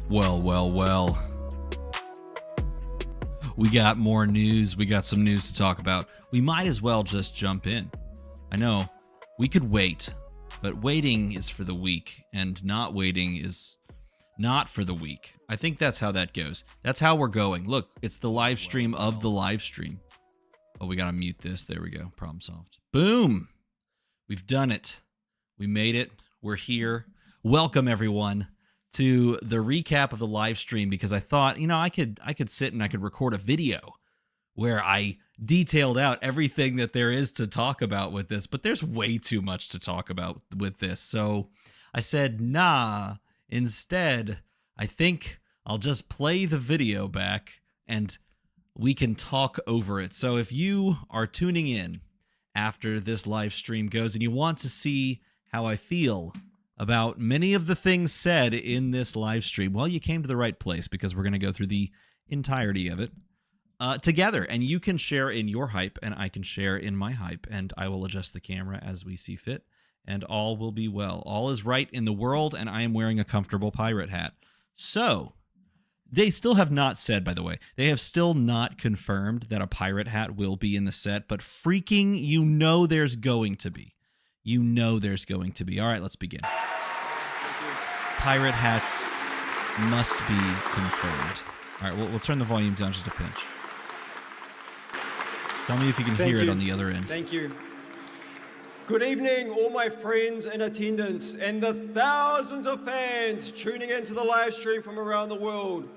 Well, well, well. We got more news. We got some news to talk about. We might as well just jump in. I know we could wait, but waiting is for the weak, and not waiting is not for the weak. I think that's how that goes. That's how we're going. Look, it's the live stream of the live stream. Oh, we got to mute this. There we go. Problem solved. Boom. We've done it. We made it. We're here. Welcome, everyone, to the recap of the live stream, because I thought, you know, I could sit and I could record a video where I detailed out everything that there is to talk about with this, but there's way too much to talk about with this. So I said, nah, instead, I think I'll just play the video back and we can talk over it. So if you are tuning in after this live stream goes and you want to see how I feel about many of the things said in this live stream, well, you came to the right place, because we're going to go through the entirety of it together, and you can share in your hype and I can share in my hype, and I will adjust the camera as we see fit, and all will be well. All is right in the world, and I am wearing a comfortable pirate hat. So they still have not said, by the way, they have still not confirmed that a pirate hat will be in the set, but freaking, you know there's going to be. You know there's going to be. All right, let's begin. Pirate hats must be confirmed. All right, we'll turn the volume down just a pinch. Tell me if you can hear it on the other end. Thank you. Good evening, all my friends in attendance and the thousands of fans tuning into the live stream from around the world.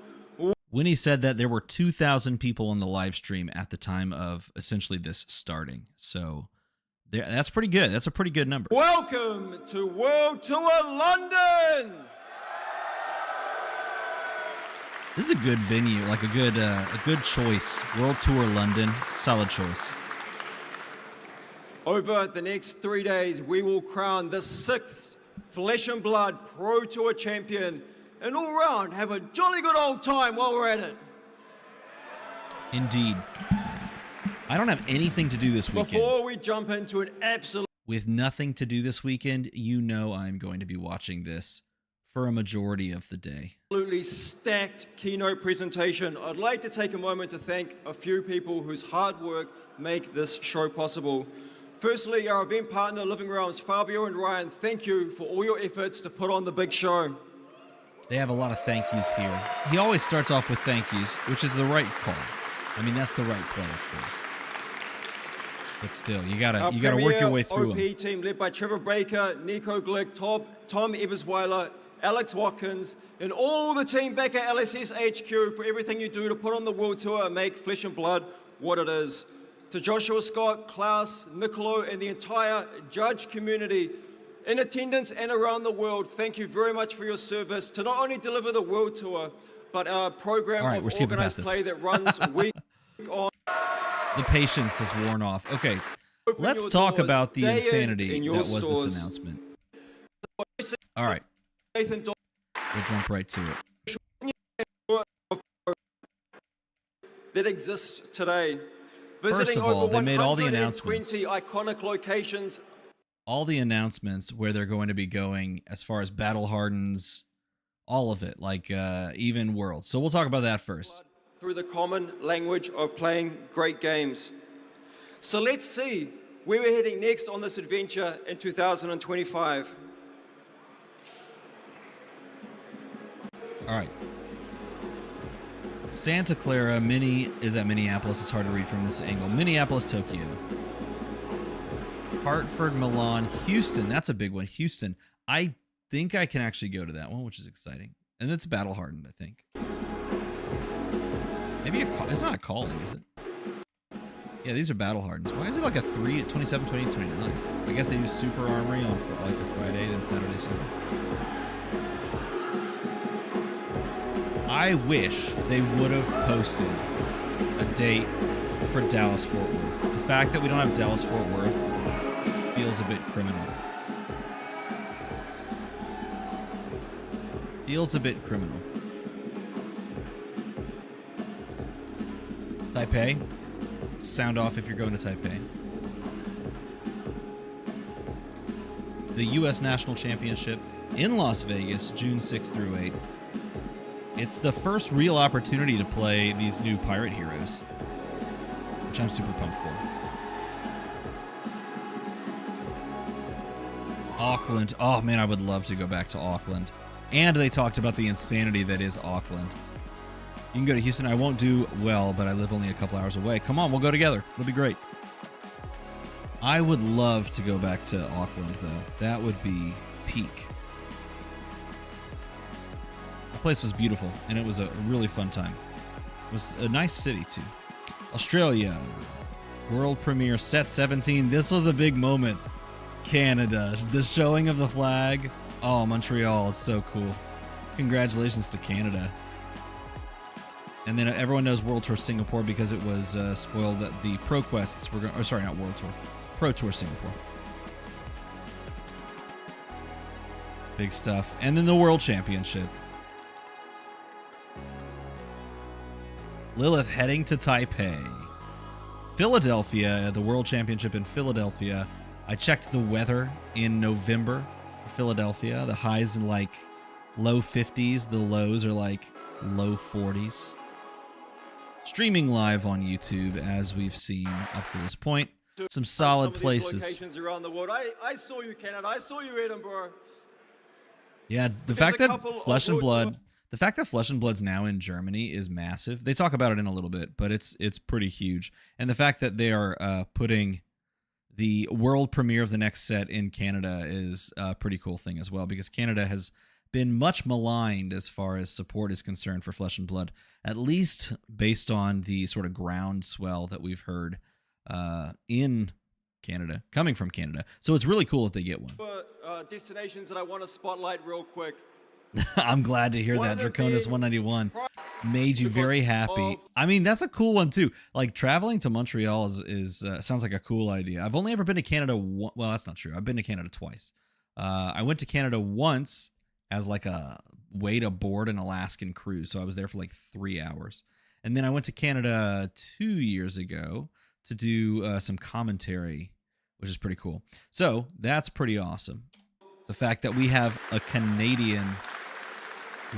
When he said that, there were 2,000 people on the live stream at the time of essentially this starting. So that's pretty good. That's a pretty good number. Welcome to World Tour London! This is a good venue, like a good choice. World Tour London, solid choice. Over the next 3 days, we will crown the 6th Flesh and Blood Pro Tour champion, and all round have a jolly good old time while we're at it. Indeed. I don't have anything to do this weekend. Before we jump into an absolute... With nothing to do this weekend, you know I'm going to be watching this for a majority of the day. Absolutely stacked keynote presentation. I'd like to take a moment to thank a few people whose hard work make this show possible. Firstly, our event partner, Living Realms, Fabio and Ryan, thank you for all your efforts to put on the big show. They have a lot of thank yous here. He always starts off with thank yous, which is the right call. I mean, that's the right play, of course. But still, you gotta work your way through OP them. Team led by Trevor Baker, Nico Glick, Tom Ebersweiler, Alex Watkins, and all the team back at LSS HQ for everything you do to put on the World Tour and make Flesh and Blood what it is. To Joshua Scott, Klaus, Nicolo, and the entire judge community in attendance and around the world, thank you very much for your service to not only deliver the World Tour, but our program of organized play that runs week on. The patience has worn off. Okay, let's talk about the insanity that was this announcement. All right. We'll jump right to it. That exists today. First of all, they made all the announcements. iconic locations. All the announcements where they're going to be going as far as battle hardens, all of it, like even worlds. So we'll talk about that first. Through the common language of playing great games. So let's see where we're heading next on this adventure in 2025. All right. Santa Clara Mini is at Minneapolis. It's hard to read from this angle. Minneapolis, Tokyo. Hartford, Milan, Houston. That's a big one. Houston. I think I can actually go to that one, which is exciting. And it's battle hardened, I think. Maybe it's not a calling, is it? Yeah, these are battle hardens. Why is it like a 3 at 27, 28, 29? I guess they do Super Armory on like the Friday, then Saturday, Sunday. I wish they would have posted a date for Dallas-Fort Worth. The fact that we don't have Dallas-Fort Worth feels a bit criminal. Feels a bit criminal. Taipei. Sound off if you're going to Taipei. The U.S. National Championship in Las Vegas, June 6th through 8th. it's the first real opportunity to play these new pirate heroes, which I'm super pumped for. Auckland. Oh man, I would love to go back to Auckland. And they talked about the insanity that is Auckland. You can go to Houston. I won't do well, but I live only a couple hours away. Come on, we'll go together. It'll be great. I would love to go back to Auckland, though. That would be peak. The place was beautiful, and it was a really fun time. It was a nice city, too. Australia. World premiere, set 17. This was a big moment. Canada. The showing of the flag. Oh, Montreal is so cool. Congratulations to Canada. And then everyone knows World Tour Singapore because it was spoiled that the Pro Quests were going. Or sorry, not World Tour. Pro Tour Singapore. Big stuff. And then the World Championship. Lilith heading to Taipei. Philadelphia, the World Championship in Philadelphia. I checked the weather in November for Philadelphia. The highs in like low 50s. The lows are like low 40s. Streaming live on YouTube, as we've seen up to this point. Some solid places. Locations around the world. I saw you, Canada. I saw you, Edinburgh. Yeah, the fact that Flesh and Blood, the fact that Flesh and Blood's now in Germany is massive. They talk about it in a little bit, but it's pretty huge. And the fact that they are putting the world premiere of the next set in Canada is a pretty cool thing as well, because Canada has been much maligned as far as support is concerned for Flesh and Blood, at least based on the sort of groundswell that we've heard in Canada, coming from Canada. So it's really cool that they get one. Destinations that I want to spotlight real quick. I'm glad to hear that Draconis 191 made you very happy. I mean, that's a cool one too. Like traveling to Montreal is sounds like a cool idea. I've only ever been to Canada. Well, that's not true. I've been to Canada twice. I went to Canada once as like a way to board an Alaskan cruise. So I was there for like 3 hours. And then I went to Canada 2 years ago to do some commentary, which is pretty cool. So that's pretty awesome. The fact that we have a Canadian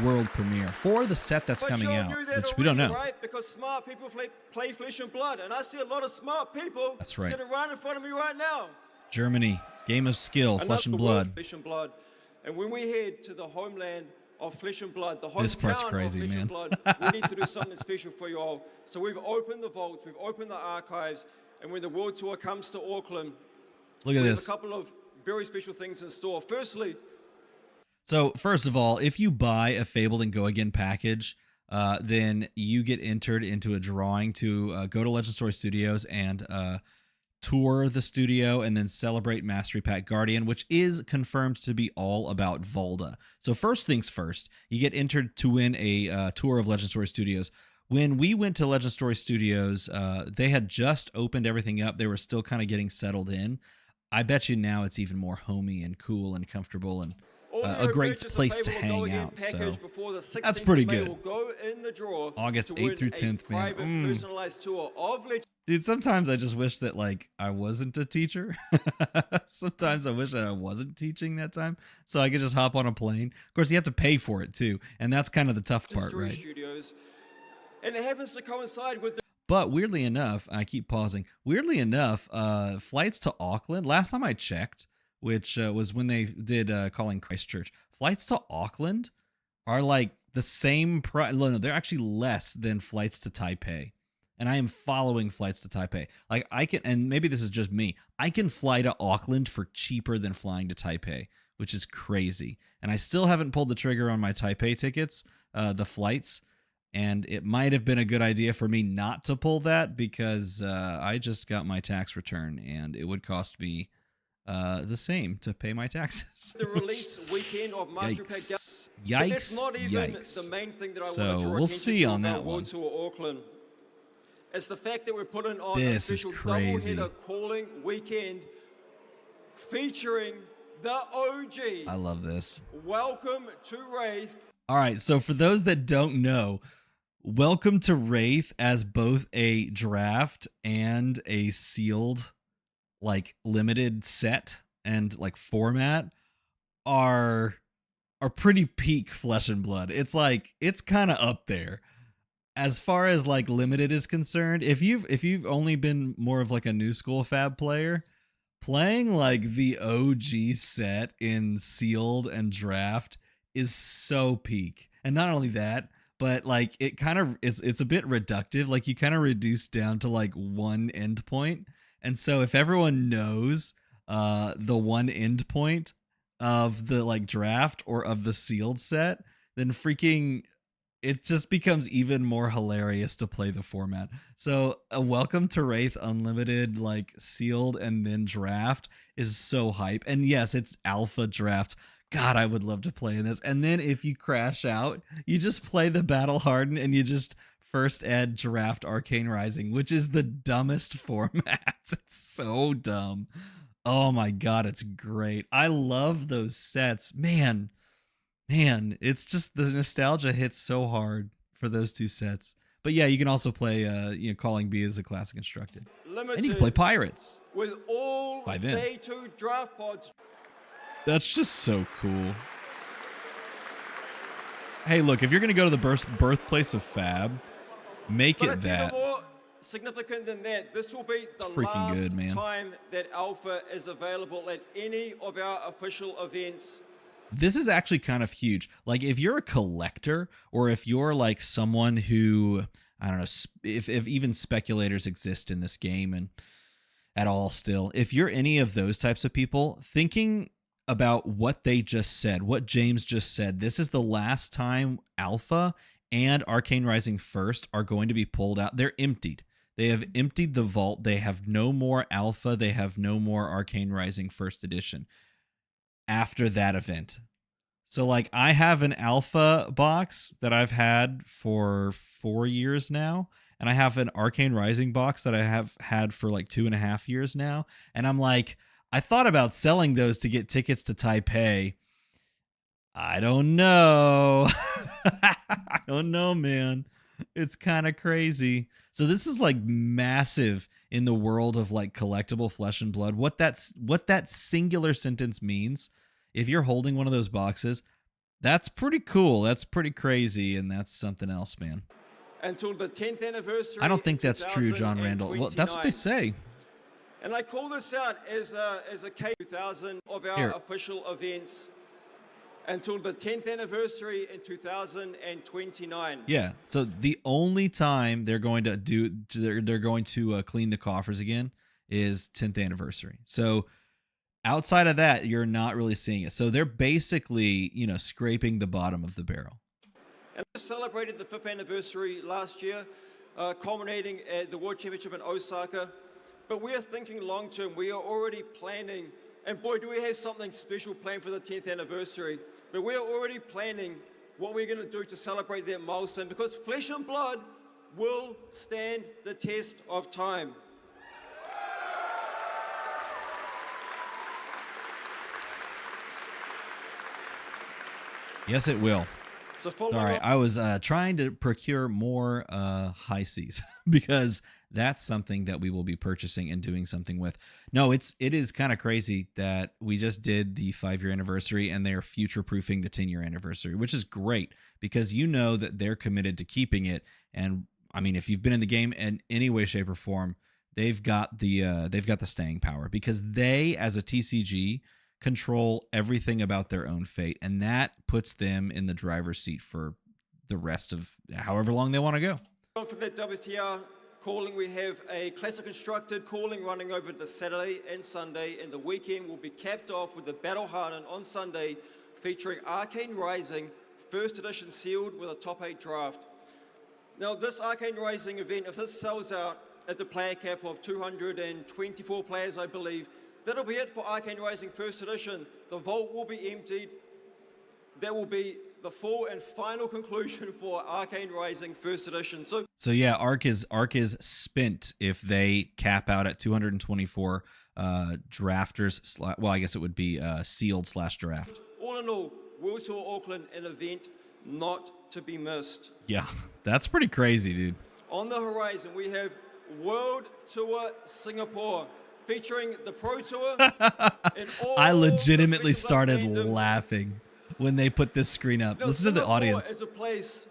world premiere for the set that's coming out, which we don't know. Right? Because smart people play Flesh and Blood, and I see a lot of smart people sitting right in front of me right now. Germany, game of skill, Flesh and Blood. Flesh and Blood. And when we head to the homeland of Flesh and Blood, the this part's hometown crazy, of Flesh man. and Blood, we need to do something special for you all. So we've opened the vaults, we've opened the archives, and when the World Tour comes to Auckland, look at we this. have a couple of very special things in store. Firstly, so first of all, if you buy a Fabled and Go Again package, then you get entered into a drawing to go to Legend Story Studios and tour the studio and then celebrate Mastery Pack Guardian, which is confirmed to be all about Volda. So first things first, you get entered to win a tour of Legend Story Studios. When we went to Legend Story Studios, they had just opened everything up. They were still kind of getting settled in. I bet you now it's even more homey and cool and comfortable and a great place to hang out. So that's pretty good. August 8th through 10th, man. Personalized tour of Legend. Dude, sometimes I just wish that like I wasn't a teacher. Sometimes I wish that I wasn't teaching that time, so I could just hop on a plane. Of course, you have to pay for it too, and that's kind of the tough part, right? Studios. And it happens to coincide with the But weirdly enough, I keep pausing. Weirdly enough, flights to Auckland, last time I checked, which was when they did Calling Christchurch, flights to Auckland are like the same price. No, they're actually less than flights to Taipei. And I am following flights to Taipei. Like I can, and maybe this is just me, I can fly to Auckland for cheaper than flying to Taipei, which is crazy. And I still haven't pulled the trigger on my Taipei tickets, the flights. And it might have been a good idea for me not to pull that because I just got my tax return and it would cost me the same to pay my taxes. The release weekend of Mastery Pack. Yikes! That's not even the main thing that I want to draw we'll attention see to on about that one. World Tour Auckland. It's the fact that we're putting on This a is special crazy. doubleheader calling weekend featuring the OG. I love this. Welcome to Wraith. All right, so for those that don't know, Welcome to Wraith as both a draft and a sealed, like limited set and like format are are pretty peak Flesh and Blood. It's like it's kind of up there as far as like limited is concerned. If you've only been more of like a new school Fab player, playing like the OG set in sealed and draft is so peak. And not only that, but like it kind of it's a bit reductive. Like you kind of reduce down to like one endpoint. And so if everyone knows the one endpoint of the like draft or of the sealed set, then freaking it just becomes even more hilarious to play the format. So a Welcome to Wraith Unlimited, like sealed and then draft is so hype. And yes, it's alpha drafts. God, I would love to play in this. And then if you crash out, you just play the Battle Hardened and you just first add draft Arcane Rising, which is the dumbest format. It's so dumb. Oh my God, it's great. I love those sets. Man, it's just the nostalgia hits so hard for those two sets. But yeah, you can also play Calling B as a classic constructed. Limited, and you can play Pirates. With all by then. day 2 draft pods. That's just so cool. Hey, look, if you're going to go to the birthplace of Fab, make it that. Even more significant than that, this will be the last time that Alpha is available at any of our official events. This is actually kind of huge. Like if you're a collector or if you're like someone who, I don't know, if even speculators exist in this game and at all still, if you're any of those types of people thinking about what they just said, what James just said, this is the last time Alpha and Arcane Rising First are going to be pulled out. They're emptied. They have emptied the vault. They have no more Alpha. They have no more Arcane Rising First Edition after that event. So like I have an Alpha box that I've had for 4 years now, and I have an Arcane Rising box that I have had for like 2.5 years now, and I'm like, I thought about selling those to get tickets to Taipei. I don't know. I don't know, man. It's kind of crazy. So this is like massive in the world of like collectible Flesh and Blood. What that singular sentence means, if you're holding one of those boxes, that's pretty cool. That's pretty crazy, and that's something else, man. Until the 10th anniversary. I don't think that's true, John Randall. Well, that's what they say. And I call this out as a K2000 of our official events until the 10th anniversary in 2029. Yeah. So the only time they're going to clean the coffers again is 10th anniversary. So outside of that, you're not really seeing it. So they're basically, scraping the bottom of the barrel. And we celebrated the 5th anniversary last year, culminating at the World Championship in Osaka. But we are thinking long term. We are already planning, and boy, do we have something special planned for the 10th anniversary. But we are already planning what we're going to do to celebrate that milestone, because Flesh and Blood will stand the test of time. Yes, it will. So all right, I was trying to procure more high seas because that's something that we will be purchasing and doing something with. No, it is kind of crazy that we just did the 5-year anniversary and they're future-proofing the 10-year anniversary, which is great because that they're committed to keeping it. And I mean, if you've been in the game in any way, shape, or form, they've got the staying power because they, as a TCG, control everything about their own fate, and that puts them in the driver's seat for the rest of however long they want to go. For that WTR calling, we have a classic constructed calling running over the Saturday and Sunday, and the weekend will be capped off with the Battle Hardened on Sunday, featuring Arcane Rising, first edition sealed with a top 8 draft. Now this Arcane Rising event, if this sells out at the player cap of 224 players, I believe, that'll be it for Arcane Rising First Edition. The vault will be emptied. That will be the full and final conclusion for Arcane Rising First Edition. So yeah, Arc is spent if they cap out at 224 drafters. Well, I guess it would be sealed / draft. All in all, World Tour Auckland, an event not to be missed. Yeah, that's pretty crazy, dude. On the horizon, we have World Tour Singapore, featuring the Pro Tour. I legitimately started laughing. when they put this screen up. Now, Listen to the Singapore audience. is a place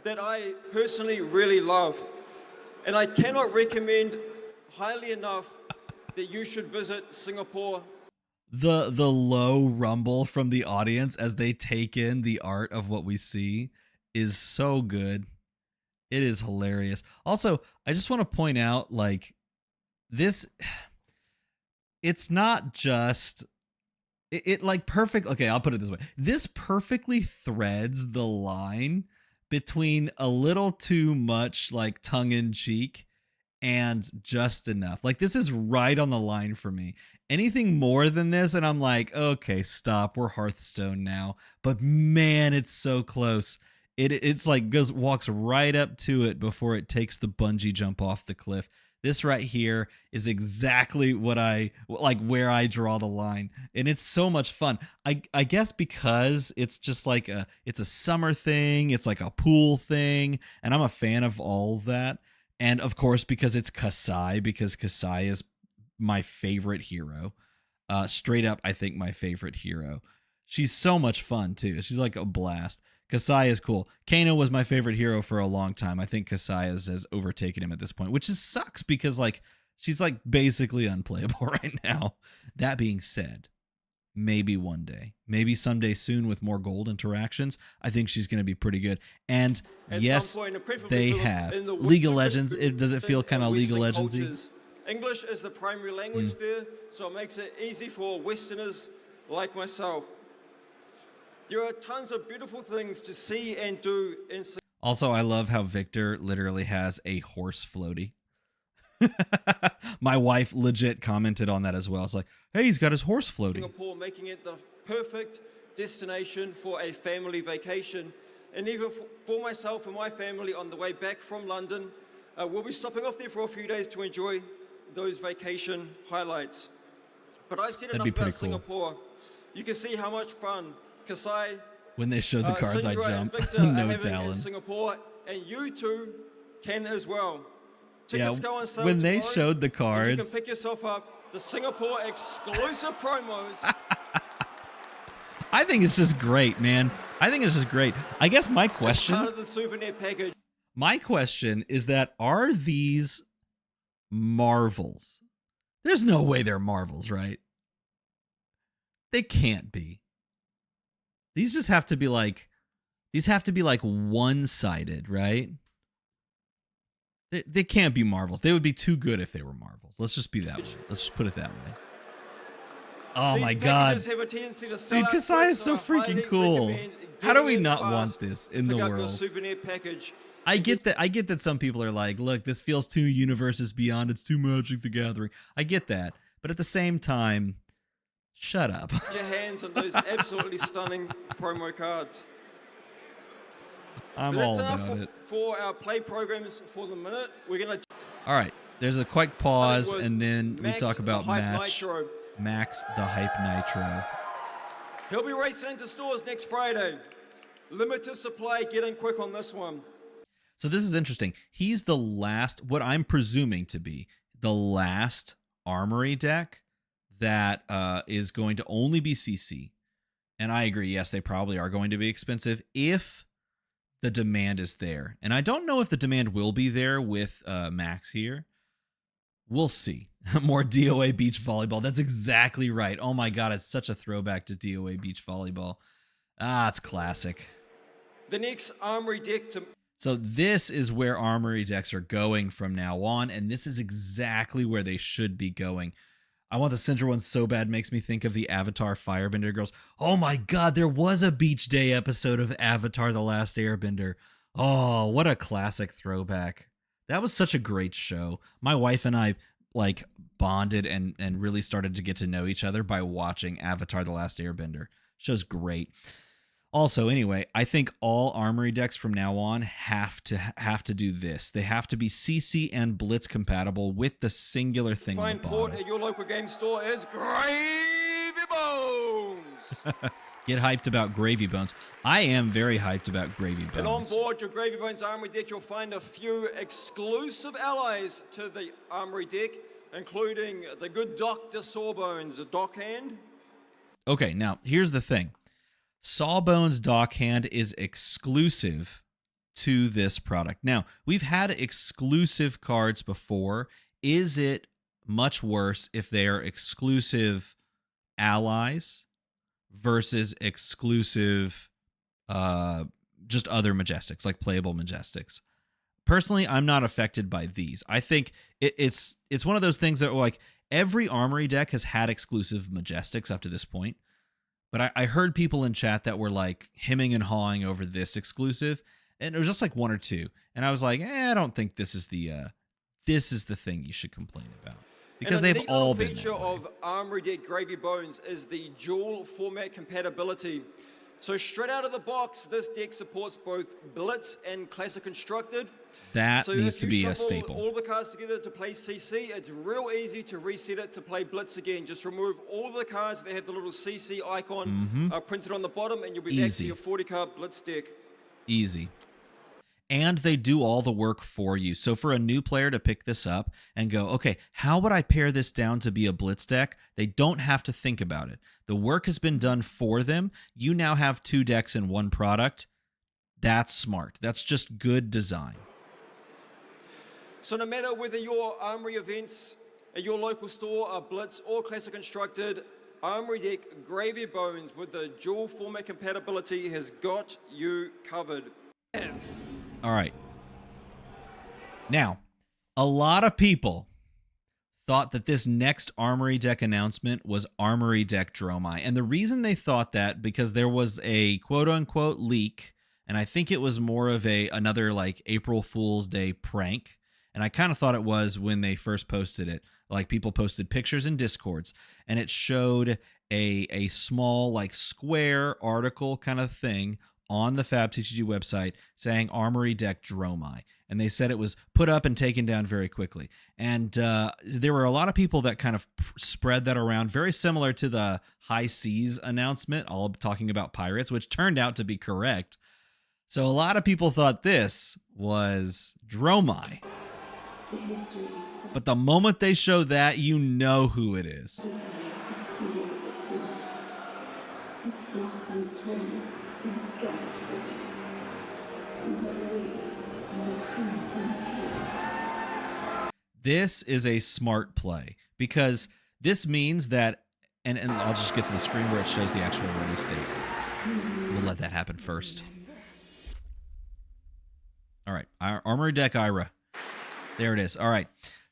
that I personally really love, and I cannot recommend highly enough that you should visit Singapore. The low rumble from the audience as they take in the art of what we see is so good. It is hilarious. Also, I just want to point out, like, this, it's not just it like perfect. Okay, I'll put it this way. This perfectly threads the line between a little too much like tongue in cheek and just enough. Like, this is right on the line for me. Anything more than this, and I'm like, okay, stop. We're Hearthstone now. But man, it's so close. It's like walks right up to it before it takes the bungee jump off the cliff. This right here is exactly what I like, where I draw the line, and it's so much fun. I guess because it's just like it's a summer thing, it's like a pool thing, and I'm a fan of all of that. And of course, because it's Kasai, because Kasai is my favorite hero. Straight up, I think my favorite hero. She's so much fun too. She's like a blast. Kasai is cool. Kano was my favorite hero for a long time. I think Kasai has overtaken him at this point, which just sucks because like she's like basically unplayable right now. That being said, maybe one day, maybe someday soon with more gold interactions, I think she's going to be pretty good. And At yes, some point, they have League of Legends. Does it feel kind of League of Legends-y? English is the primary language there, so it makes it easy for Westerners like myself. There are tons of beautiful things to see and do in Singapore. Also, I love how Victor literally has a horse floaty. My wife legit commented on that as well. It's like, hey, he's got his horse floaty. Singapore, making it the perfect destination for a family vacation. And even for myself and my family on the way back from London, we'll be stopping off there for a few days to enjoy those vacation highlights. But I've said enough about Singapore. You can see how much fun Kasai, when they showed the cards, Sindra I jumped. no Talon. in Singapore, and you too can as well. Yeah, Tickets go on sale when they tomorrow, showed the cards, you can pick yourself up the Singapore exclusive promos. I think it's just great, man. I think it's just great. I guess my question, part of the souvenir package. My question is that, are these Marvels? There's no way they're Marvels, right? They can't be. These just have to be like, one-sided, right? They can't be Marvels. They would be too good if they were Marvels. Let's just be that way. Let's just put it that way. Oh my God. Dude, Kasai is so freaking cool. How do we not want this in the world? Souvenir package. I get that some people are like, look, this feels too universes beyond. It's too Magic the Gathering. I get that. But at the same time, shut up. Put your hands on those absolutely stunning promo cards. I'm all about it. For our play programs for the minute, we're going to... All right. There's a quick pause, and then we talk about Max the Hype Nitro. He'll be racing into stores next Friday. Limited supply. Get in quick on this one. So this is interesting. He's the last, what I'm presuming to be, the last Armory deck that is going to only be CC. And I agree, yes, they probably are going to be expensive if the demand is there. And I don't know if the demand will be there with Max here. We'll see. More DOA beach volleyball. That's exactly right. Oh my God, it's such a throwback to DOA beach volleyball. Ah, it's classic. The next Armory deck to... So this is where Armory decks are going from now on, and this is exactly where they should be going. I want the Syndra one so bad, makes me think of the Avatar Firebender girls. Oh my God, there was a Beach Day episode of Avatar The Last Airbender. Oh, what a classic throwback. That was such a great show. My wife and I like bonded and really started to get to know each other by watching Avatar The Last Airbender. Show's great. Also, anyway, I think all Armory decks from now on have to do this. They have to be CC and Blitz compatible with the singular thing on the bottom. Find port at your local game store is Gravy Bones. Get hyped about Gravy Bones. I am very hyped about Gravy Bones. And on board your Gravy Bones Armory deck, you'll find a few exclusive allies to the Armory deck, including the good Dr. Sawbones, Dockhand. Okay, now, here's the thing. Sawbones Dockhand is exclusive to this product. Now, we've had exclusive cards before. Is it much worse if they are exclusive allies versus exclusive just other Majestics, like playable Majestics? Personally, I'm not affected by these. I think it's one of those things that, like, every Armory deck has had exclusive Majestics up to this point. But I heard people in chat that were like hemming and hawing over this exclusive, and it was just like one or two. And I was like, I don't think this is the thing you should complain about, because they've all been. A feature of Armory deck Gravy Bones is the dual format compatibility. So straight out of the box, this deck supports both Blitz and Classic Constructed. That needs to be a staple. All the cards together to play CC, it's real easy to reset it to play Blitz again. Just remove all of the cards that have the little CC icon printed on the bottom, and you'll be back to your 40-card Blitz deck. Easy. And they do all the work for you. So for a new player to pick this up and go, okay, how would I pare this down to be a Blitz deck? They don't have to think about it. The work has been done for them. You now have 2 decks in one product. That's smart. That's just good design. So no matter whether your Armory events at your local store are Blitz or Classic Constructed, Armory deck Gravy Bones with the dual format compatibility has got you covered. All right. Now, a lot of people thought that this next Armory deck announcement was Armory deck Dromai. And the reason they thought that, because there was a quote-unquote leak, and I think it was more of another like April Fool's Day prank. And I kind of thought it was when they first posted it. Like, people posted pictures in Discords, and it showed a small like square article kind of thing on the Fab TCG website saying Armory deck Dromai. And they said it was put up and taken down very quickly. And there were a lot of people that kind of spread that around, very similar to the High Seas announcement, all talking about pirates, which turned out to be correct. So a lot of people thought this was Dromai. But the moment they show that, you know who it is. Its blossoms turn and scatter to the winds. But we, the crimson pierce. This is a smart play, because this means that, and I'll just get to the screen where it shows the actual release date. We'll let that happen first. All right, our Armory deck Ira. There it is. All right,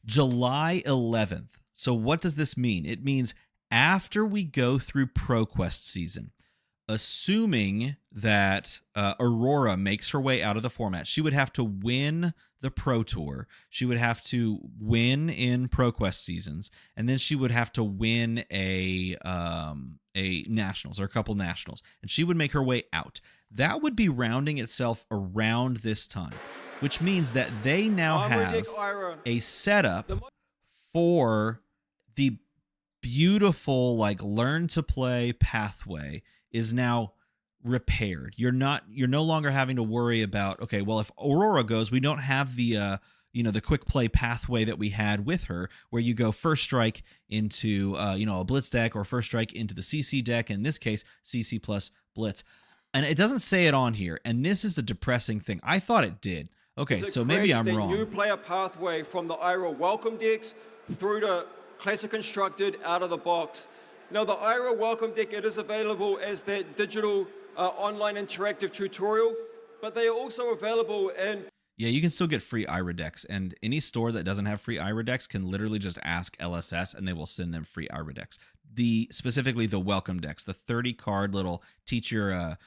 July 11th. So what does this mean? It means after we go through ProQuest season, assuming that Aurora makes her way out of the format, she would have to win the Pro Tour. She would have to win in ProQuest seasons, and then she would have to win a Nationals or a couple Nationals, and she would make her way out. That would be rounding itself around this time, which means that they now have a setup for the beautiful like learn to play pathway is now repaired. You're no longer having to worry about, okay, well, if Aurora goes, we don't have the the quick play pathway that we had with her, where you go first strike into a Blitz deck, or first strike into the CC deck, in this case CC plus Blitz. And it doesn't say it on here, and this is a depressing thing. I thought it did. Okay, so maybe I'm wrong. New player pathway from the Ira Welcome decks through to Classic Constructed out of the box. Now, the Ira Welcome deck, it is available as that digital online interactive tutorial, but they are also available in... Yeah, you can still get free Ira decks, and any store that doesn't have free Ira decks can literally just ask LSS, and they will send them free Ira decks. Specifically the Welcome decks, the 30-card little teach your...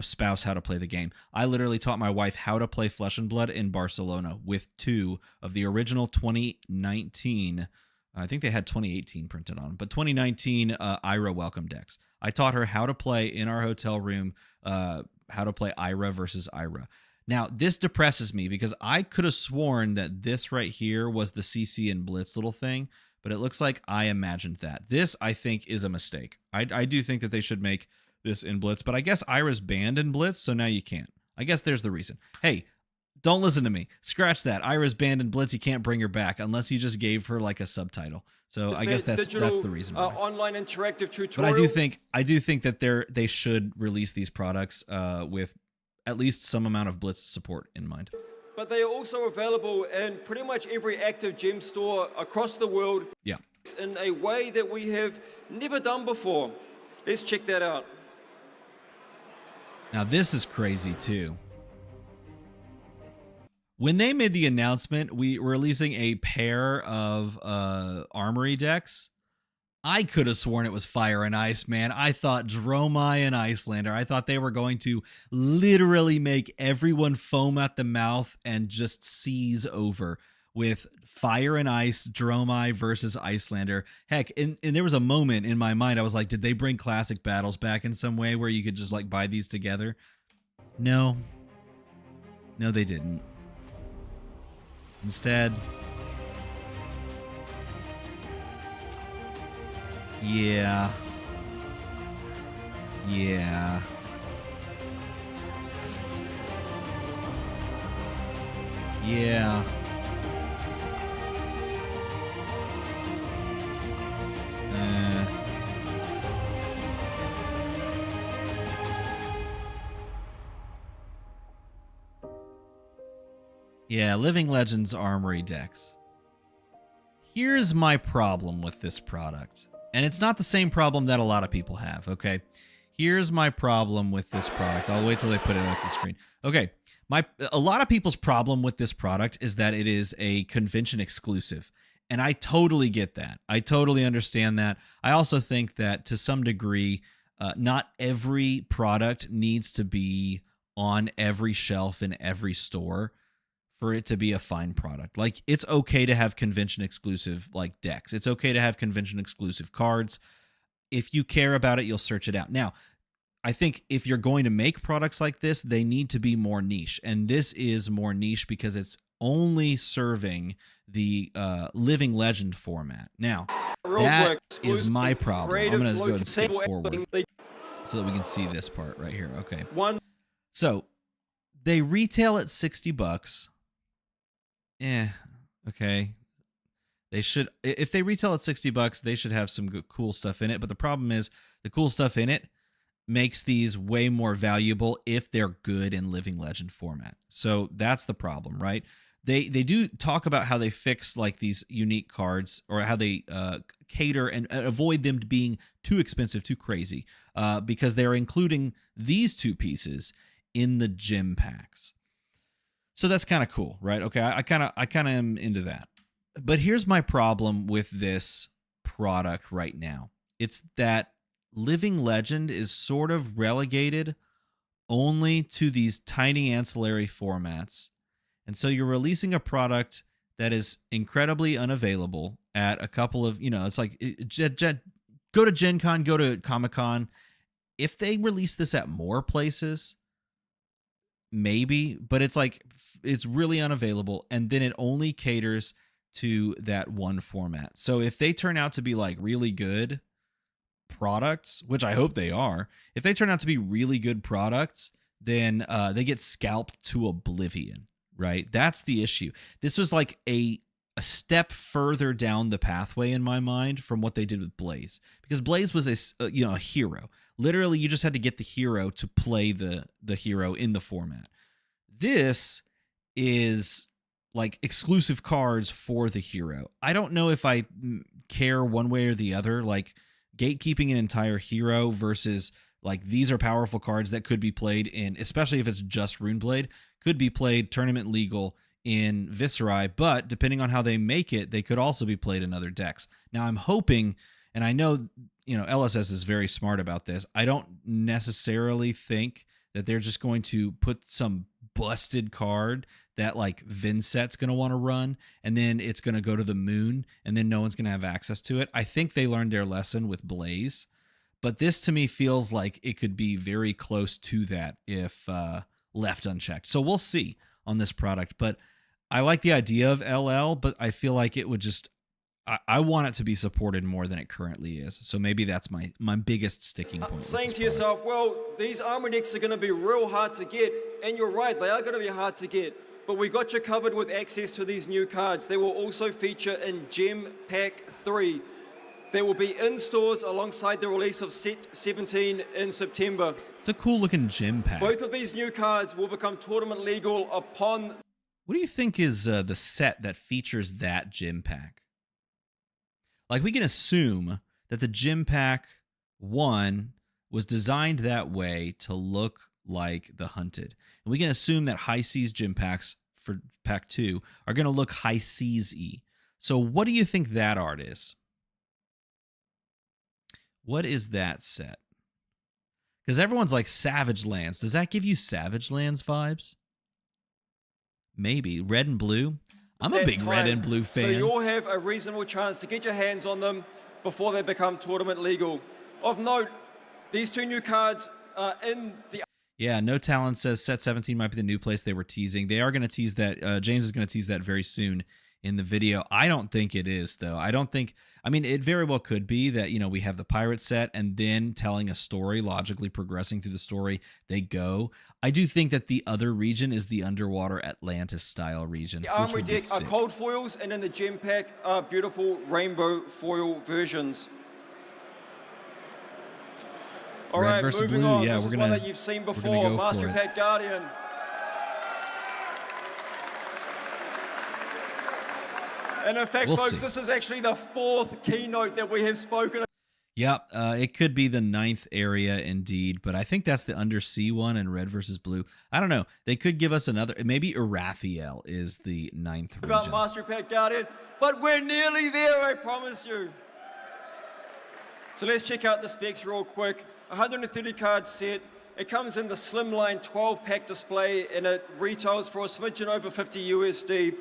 spouse how to play the game. I literally taught my wife how to play Flesh and Blood in Barcelona with 2 of the original 2019, I think they had 2018 printed on them, but 2019 Ira Welcome decks. I taught her how to play in our hotel room, how to play Ira versus Ira. Now, this depresses me because I could have sworn that this right here was the CC and Blitz little thing, but it looks like I imagined that. This, I think, is a mistake. I do think that they should make this in Blitz, but I guess Ira's banned in Blitz, so now you can't. I guess there's the reason. Hey, Don't listen to me. Scratch that. Ira's banned in Blitz. You can't bring her back unless you just gave her like a subtitle. So I guess that's the reason why. Online interactive tutorial. But I do think that they should release these products with at least some amount of Blitz support in mind. But they are also available in pretty much every active gem store across the world. Yeah. In a way that we have never done before. Let's check that out. Now this is crazy too. When they made the announcement, we were releasing a pair of Armory decks. I could have sworn it was Fire and Ice, man. I thought Dromai and Icelander. I thought they were going to literally make everyone foam at the mouth and just seize over with Fire and Ice, Dromai versus Icelander. Heck, and there was a moment in my mind, I was like, did they bring Classic Battles back in some way where you could just like buy these together? No. No, they didn't. Instead, yeah. Yeah. Yeah. Yeah, Living Legends Armory decks. Here's my problem with this product. And it's not the same problem that a lot of people have, okay? Here's my problem with this product. I'll wait till they put it up the screen. Okay, a lot of people's problem with this product is that it is a convention exclusive. And I totally get that. I totally understand that. I also think that to some degree, not every product needs to be on every shelf in every store for it to be a fine product. Like, it's okay to have convention exclusive like decks. It's okay to have convention exclusive cards. If you care about it, you'll search it out. Now, I think if you're going to make products like this, they need to be more niche. And this is more niche because it's only serving the Living Legend format. Now, that is my problem. I'm going to go and skip forward so that we can see this part right here. Okay. So they retail at $60. Okay. They should, if they retail at $60, they should have some good, cool stuff in it. But the problem is the cool stuff in it makes these way more valuable if they're good in Living Legend format. So that's the problem, right? They do talk about how they fix like these unique cards, or how they cater and avoid them being too expensive, too crazy, because they're including these two pieces in the gem packs. So that's kind of cool, right? Okay, I kind of am into that. But here's my problem with this product right now. It's that Living Legend is sort of relegated only to these tiny ancillary formats. And so you're releasing a product that is incredibly unavailable at a couple of, it's like, go to Gen Con, go to Comic Con. If they release this at more places, maybe, but it's like, it's really unavailable. And then it only caters to that one format. So if they turn out to be like really good products, which I hope they are, if they turn out to be really good products, then they get scalped to oblivion, right? That's the issue. This was like a step further down the pathway in my mind from what they did with Blaze, because Blaze was a hero. Literally, you just had to get the hero to play the hero in the format. This is like exclusive cards for the hero. I don't know if I care one way or the other, like gatekeeping an entire hero versus like these are powerful cards that could be played in, especially if it's just Runeblade, could be played tournament legal in Viserai, but depending on how they make it, they could also be played in other decks. Now I'm hoping, and I know, LSS is very smart about this. I don't necessarily think that they're just going to put some busted card that like Vinset's going to want to run, and then it's going to go to the moon, and then no one's going to have access to it. I think they learned their lesson with Blaze, but this to me feels like it could be very close to that if left unchecked. So we'll see on this product, but I like the idea of LL, but I feel like it would just, I want it to be supported more than it currently is. So maybe that's my biggest sticking point. Saying to yourself, well, these armor decks are going to be real hard to get, and you're right, they are going to be hard to get. but we got you covered with access to these new cards. They will also feature in Gem Pack 3. They will be in stores alongside the release of Set 17 in September. It's a cool looking gym pack. Both of these new cards will become tournament legal upon... What do you think is the set that features that gym pack? Like, we can assume that the gym pack 1 was designed that way to look like the Hunted. And we can assume that High Seas gym packs for pack 2 are going to look High Seas-y. So what do you think that art is? What is that set? Because everyone's like Savage Lands. Does that give you Savage Lands vibes? Maybe. Red and blue? I'm a big red and blue fan. So you'll have a reasonable chance to get your hands on them before they become tournament legal. Of note, these 2 new cards are in the... Yeah, No Talent says Set 17 might be the new place they were teasing. They are going to tease that. James is going to tease that very soon in the video. I don't think it is, though. I don't think... I mean, it very well could be that, you know, we have the pirate set and then telling a story, logically progressing through the story, they go. I do think that the other region is the underwater Atlantis-style region. The Armory deck are cold foils, and in the gem pack are beautiful rainbow foil versions. All right, moving blue. on. Yeah, this is one that you've seen before, Master Pack Guardian. And in fact, folks, this is actually the 4th keynote that we have spoken. Yep, it could be the 9th area indeed, but I think that's the undersea one and red versus blue. I don't know. They could give us another. Maybe Irathiel is the 9th region. About Master Pack Guardian, but we're nearly there, I promise you. So let's check out the specs real quick. 130 card set. It comes in the slimline 12-pack display, and it retails for a smidgen over 50 USD.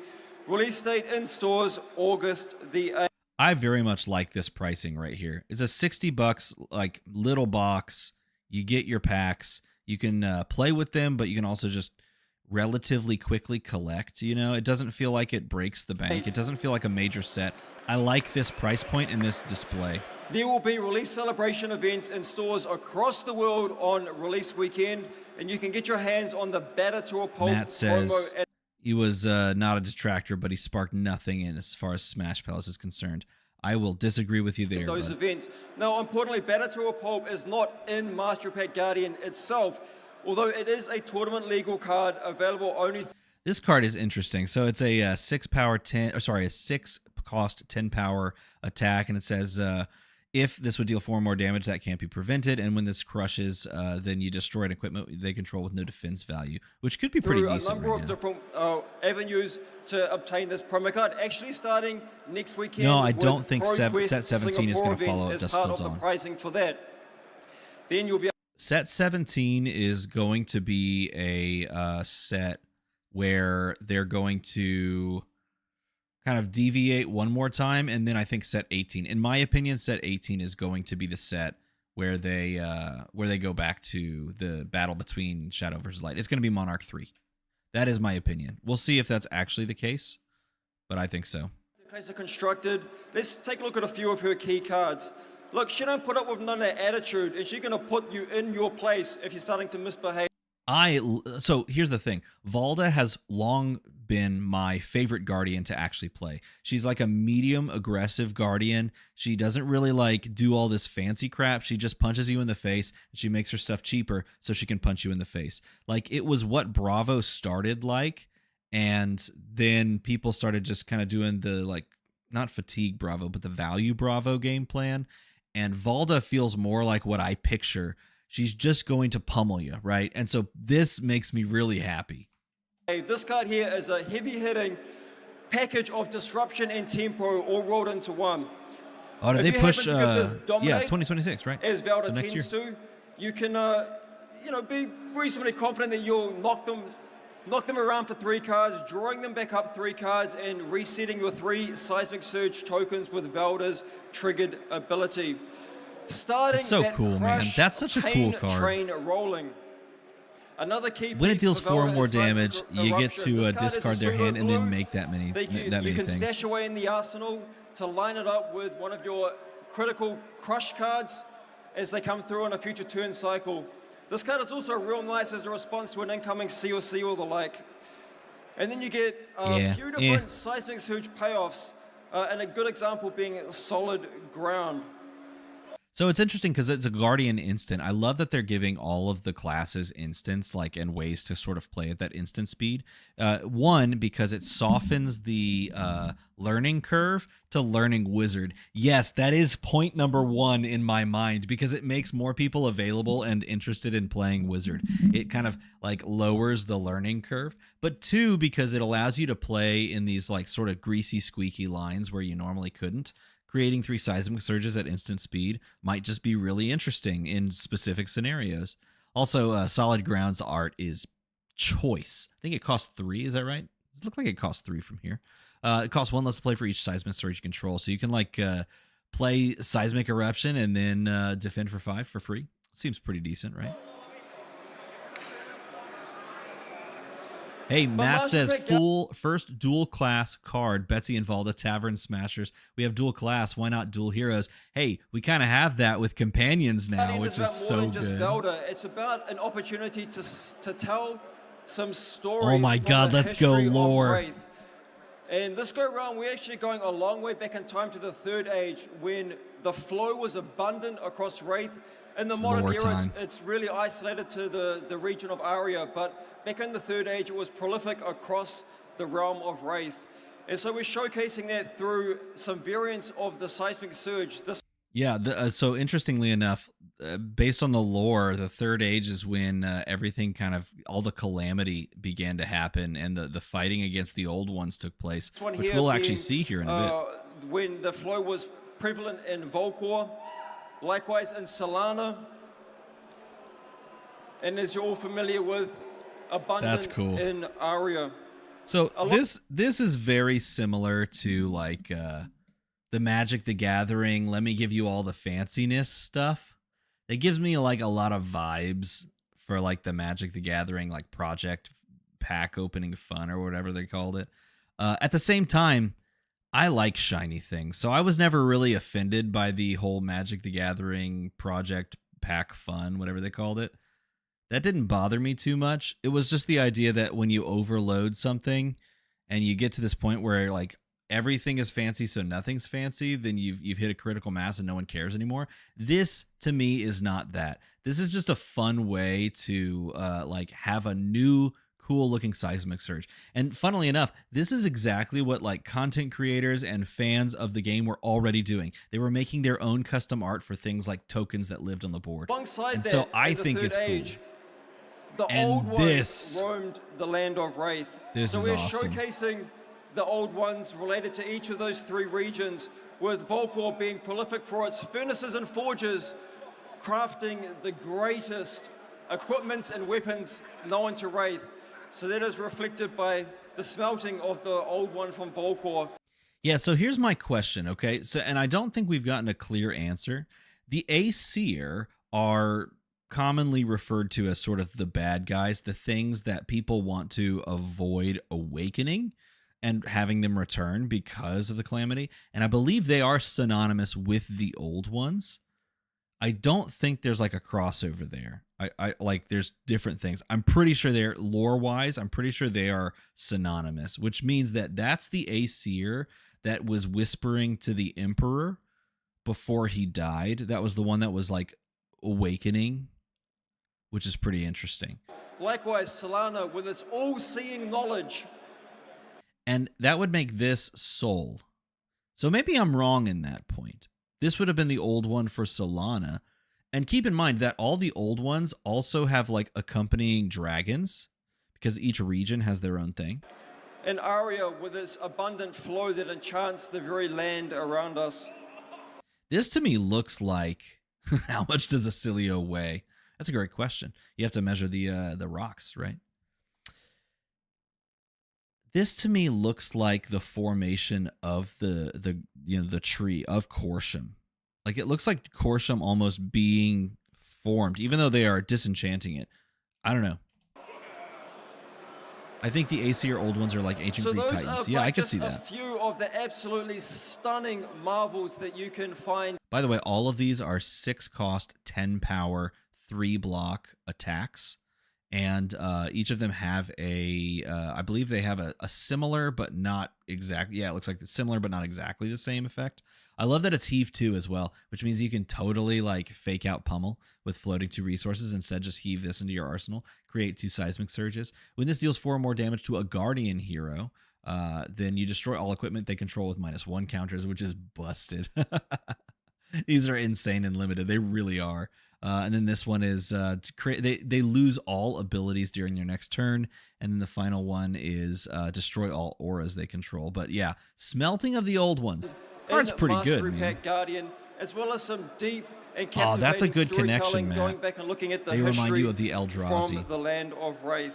Release date in stores August the 8th. I very much like this pricing right here. It's a $60 like little box. You get your packs. You can play with them, but you can also just relatively quickly collect. You know, it doesn't feel like it breaks the bank. It doesn't feel like a major set. I like this price point in this display. There will be release celebration events in stores across the world on release weekend, and you can get your hands on the Batter to a Pulp Matt says he was not a detractor, but he sparked nothing in as far as Smash Palace is concerned. I will disagree with you there. Those events. Now, importantly, Batter to a Pulp is not in Master Pack Guardian itself, although it is a tournament legal card available only. This card is interesting. So it's a 6 cost 10 power attack, and it says if this would deal 4 more damage, that can't be prevented. And when this crushes, then you destroy an equipment they control with no defense value, which could be pretty decent. Through a number of different avenues to obtain this promo card. Actually, starting next weekend. No, I don't think Set 17 is going to follow up as part of the pricing for that. Then you'll be. Set 17 is going to be a set where they're going to kind of deviate one more time, and then I think Set 18. In my opinion, Set 18 is going to be the set where they go back to the battle between Shadow versus Light. It's going to be Monarch 3. That is my opinion. We'll see if that's actually the case, but I think so. Are constructed. Let's take a look at a few of her key cards. Look, she don't put up with none of that attitude, and she's going to put you in your place if you're starting to misbehave. So here's the thing. Valda has long been my favorite Guardian to actually play. She's like a medium aggressive Guardian. She doesn't really like do all this fancy crap. She just punches you in the face, and she makes her stuff cheaper so she can punch you in the face. Like, it was what Bravo started like, and then people started just kind of doing the, like, not fatigue Bravo, but the value Bravo game plan. And Valda feels more like what I picture. She's just going to pummel you, right? And so this makes me really happy. This card here is a heavy-hitting package of disruption and tempo all rolled into one. Oh, did they push? Yeah, 2026, right? As Valda tends to, you can, be reasonably confident that you'll knock them around for 3 cards, drawing them back up 3 cards, and resetting your 3 Seismic Surge tokens with Valda's triggered ability. Starting That's so cool, man. That's such a cool card. Train rolling. Another key when it deals piece 4 more damage, you get to discard their hand and then make that many you things. You can stash away in the arsenal to line it up with one of your critical crush cards as they come through on a future turn cycle. This card is also real nice as a response to an incoming COC or the like. And then you get a few different seismic surge payoffs, and a good example being solid ground. So it's interesting because it's a Guardian instant. I love that they're giving all of the classes instants, like, and ways to sort of play at that instant speed. One, because it softens the learning curve to learning wizard. Yes, that is point number one in my mind, because it makes more people available and interested in playing wizard. It kind of like lowers the learning curve. But two, because it allows you to play in these like sort of greasy, squeaky lines where you normally couldn't. Creating 3 seismic surges at instant speed might just be really interesting in specific scenarios. Also, Solid Ground's art is choice. I think it costs 3. Is that right? It looks like it costs 3 from here. It costs 1 less to play for each seismic surge you control. So you can like play Seismic Eruption and then defend for 5 for free. Seems pretty decent, right? Hey, Matt says, first dual class card, Betsy and Valda Tavern Smashers. We have dual class. Why not dual heroes? Hey, we kind of have that with companions now, which is so good. Valda. It's about an opportunity to tell some stories. Oh my God, let's go lore. And this go around, we're actually going a long way back in time to the Third Age when the flow was abundant across Wraith. In the modern era, it's really isolated to the region of Aria, but back in the Third Age, it was prolific across the realm of Wraith. And so we're showcasing that through some variants of the Seismic Surge. So interestingly enough, based on the lore, the Third Age is when everything kind of, all the calamity began to happen and the fighting against the old ones took place, which we'll actually see here in a bit. When the flow was prevalent in Volcor, likewise in Solana, and as you're all familiar with, abundant in Aria. So this is very similar to like the Magic the Gathering, let me give you all the fanciness stuff. It gives me like a lot of vibes for like the Magic the Gathering like project pack opening fun or whatever they called it. At the same time, I like shiny things, so I was never really offended by the whole Magic the Gathering project pack fun, whatever they called it. That didn't bother me too much. It was just the idea that when you overload something and you get to this point where like everything is fancy so nothing's fancy, then you've hit a critical mass and no one cares anymore. This to me is not that. This is just a fun way to like have a new cool looking seismic surge. And funnily enough, this is exactly what like content creators and fans of the game were already doing. They were making their own custom art for things like tokens that lived on the board. Alongside and so I think it's cool. The and old ones roamed the land of Wraith. So we're awesome. Showcasing the old ones related to each of those 3 regions, with Volcor being prolific for its furnaces and forges, crafting the greatest equipments and weapons known to Wraith. So that is reflected by the smelting of the old one from Volcor. Yeah, so here's my question, okay? So, and I don't think we've gotten a clear answer. The Aesir are commonly referred to as sort of the bad guys, the things that people want to avoid awakening and having them return because of the calamity. And I believe they are synonymous with the old ones. I don't think there's like a crossover there. I like there's different things. I'm pretty sure they're lore-wise, I'm pretty sure they are synonymous, which means that that's the Aesir that was whispering to the Emperor before he died. That was the one that was like awakening, which is pretty interesting. Likewise, Solana with its all-seeing knowledge. And that would make this Soul. So maybe I'm wrong in that point. This would have been the old one for Solana. And keep in mind that all the old ones also have like accompanying dragons because each region has their own thing. An Aria with its abundant flow that enchants the very land around us. This to me looks like, how much does Acilio weigh? That's a great question. You have to measure the rocks, right? This to me looks like the formation of the tree of Corsham. Like it looks like Corsham almost being formed, even though they are disenchanting it. I don't know. I think the Aesir old ones are like ancient Greek titans. Yeah, I could see that. A few of the absolutely stunning marvels that you can find. By the way, all of these are 6 cost, 10 power, 3 block attacks. and each of them have I believe they have a similar but not exactly. Yeah, it looks like it's similar but not exactly the same effect. I love that it's heave 2 as well, which means you can totally like fake out pummel with floating 2 resources. Instead, just heave this into your arsenal, create 2 seismic surges. When this deals 4 or more damage to a guardian hero, then you destroy all equipment they control with -1 counters, which is busted. These are insane and limited. They really are. And then this one is to create. They lose all abilities during their next turn, and then the final one is destroy all auras they control. But yeah, smelting of the old ones. Card's pretty good, man. Pack Guardian, as well as some deep and Oh, that's a good connection, storytelling, Matt. going back and looking at the They remind history you of the Eldrazi. from the land of Wraith.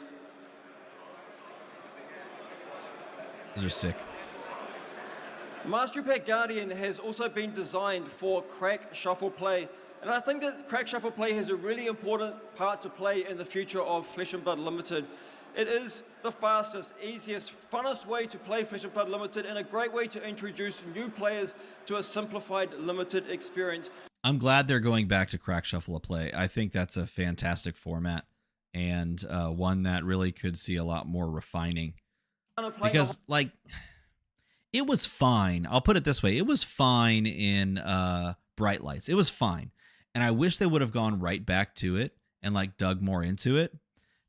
These are sick. Mastery Pack Guardian has also been designed for crack shuffle play, and I think that crack shuffle play has a really important part to play in the future of Flesh and Blood Limited. It is the fastest, easiest, funnest way to play Flesh and Blood Limited, and a great way to introduce new players to a simplified Limited experience. I'm glad they're going back to crack shuffle play. I think that's a fantastic format, and one that really could see a lot more refining. Because, like, it was fine. I'll put it this way. It was fine in Bright Lights. It was fine. And I wish they would have gone right back to it and, like, dug more into it.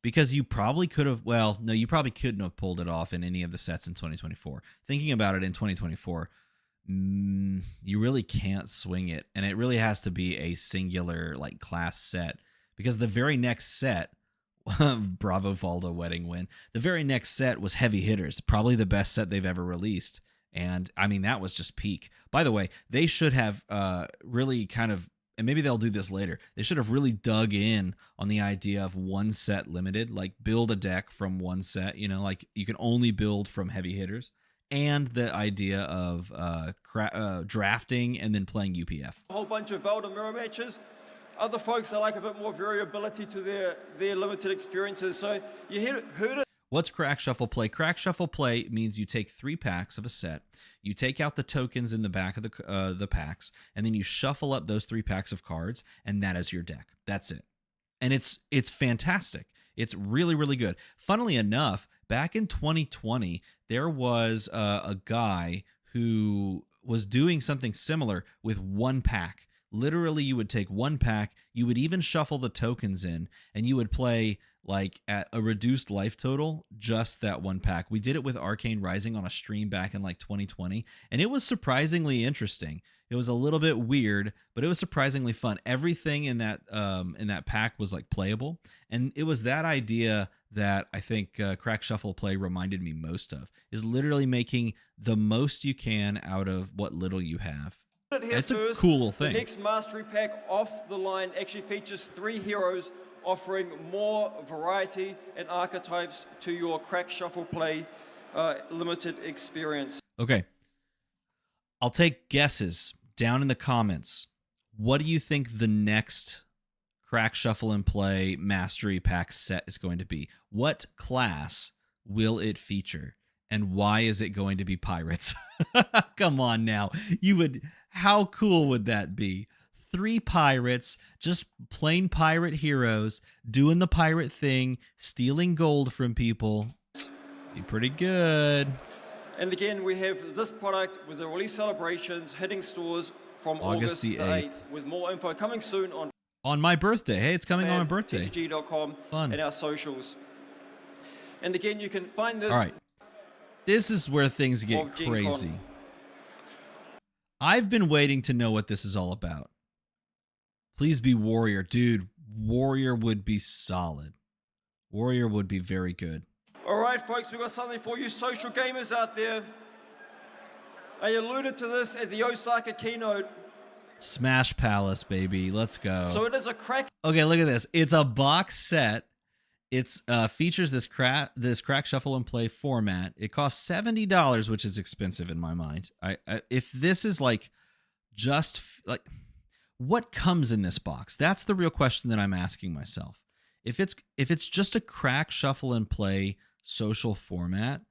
Because you probably could have, well, no, you probably couldn't have pulled it off in any of the sets in 2024. Thinking about it in 2024, you really can't swing it. And it really has to be a singular, like, class set. Because the very next set, Bravo Valda wedding win, the very next set was Heavy Hitters, probably the best set they've ever released. And, I mean, that was just peak. By the way, they should have really kind of, and maybe they'll do this later, they should have really dug in on the idea of one set limited, like build a deck from one set, you know, like you can only build from Heavy Hitters, and the idea of drafting and then playing UPF. A whole bunch of Valda mirror matches. Other folks that like a bit more variability to their limited experiences. So you heard it. What's crack shuffle play? Crack shuffle play means you take 3 packs of a set, you take out the tokens in the back of the packs, and then you shuffle up those 3 packs of cards, and that is your deck. That's it. And it's fantastic. It's really, really good. Funnily enough, back in 2020, there was a guy who was doing something similar with 1 pack. Literally, you would take 1 pack, you would even shuffle the tokens in, and you would play like at a reduced life total, just that 1 pack. We did it with Arcane Rising on a stream back in like 2020, and it was surprisingly interesting. It was a little bit weird, but it was surprisingly fun. Everything in that pack was like playable, and it was that idea that I think crack shuffle play reminded me most of, is literally making the most you can out of what little you have. It's a cool thing. The next Mastery Pack off the line actually features 3 heroes, offering more variety and archetypes to your crack shuffle play limited experience. Okay. I'll take guesses down in the comments. What do you think the next crack shuffle and play mastery pack set is going to be? What class will it feature? And why is it going to be pirates? Come on now. How cool would that be? 3 pirates, just plain pirate heroes, doing the pirate thing, stealing gold from people. Be pretty good. And again, we have this product with the release celebrations hitting stores from August the 8th, with more info coming soon on my birthday. Hey, it's coming on my birthday. TCG.com and our socials. And again, you can find this. All right. This is where things get crazy. I've been waiting to know what this is all about. Please be Warrior. Dude, Warrior would be solid. Warrior would be very good. All right, folks, we've got something for you social gamers out there. I alluded to this at the Osaka keynote. Smash Palace, baby. Let's go. So it is a crack. Okay, look at this. It's a box set. It's features this crack shuffle and play format. It costs $70, which is expensive in my mind. If this is like just like what comes in this box, that's the real question that I'm asking myself. If it's just a crack shuffle and play social format,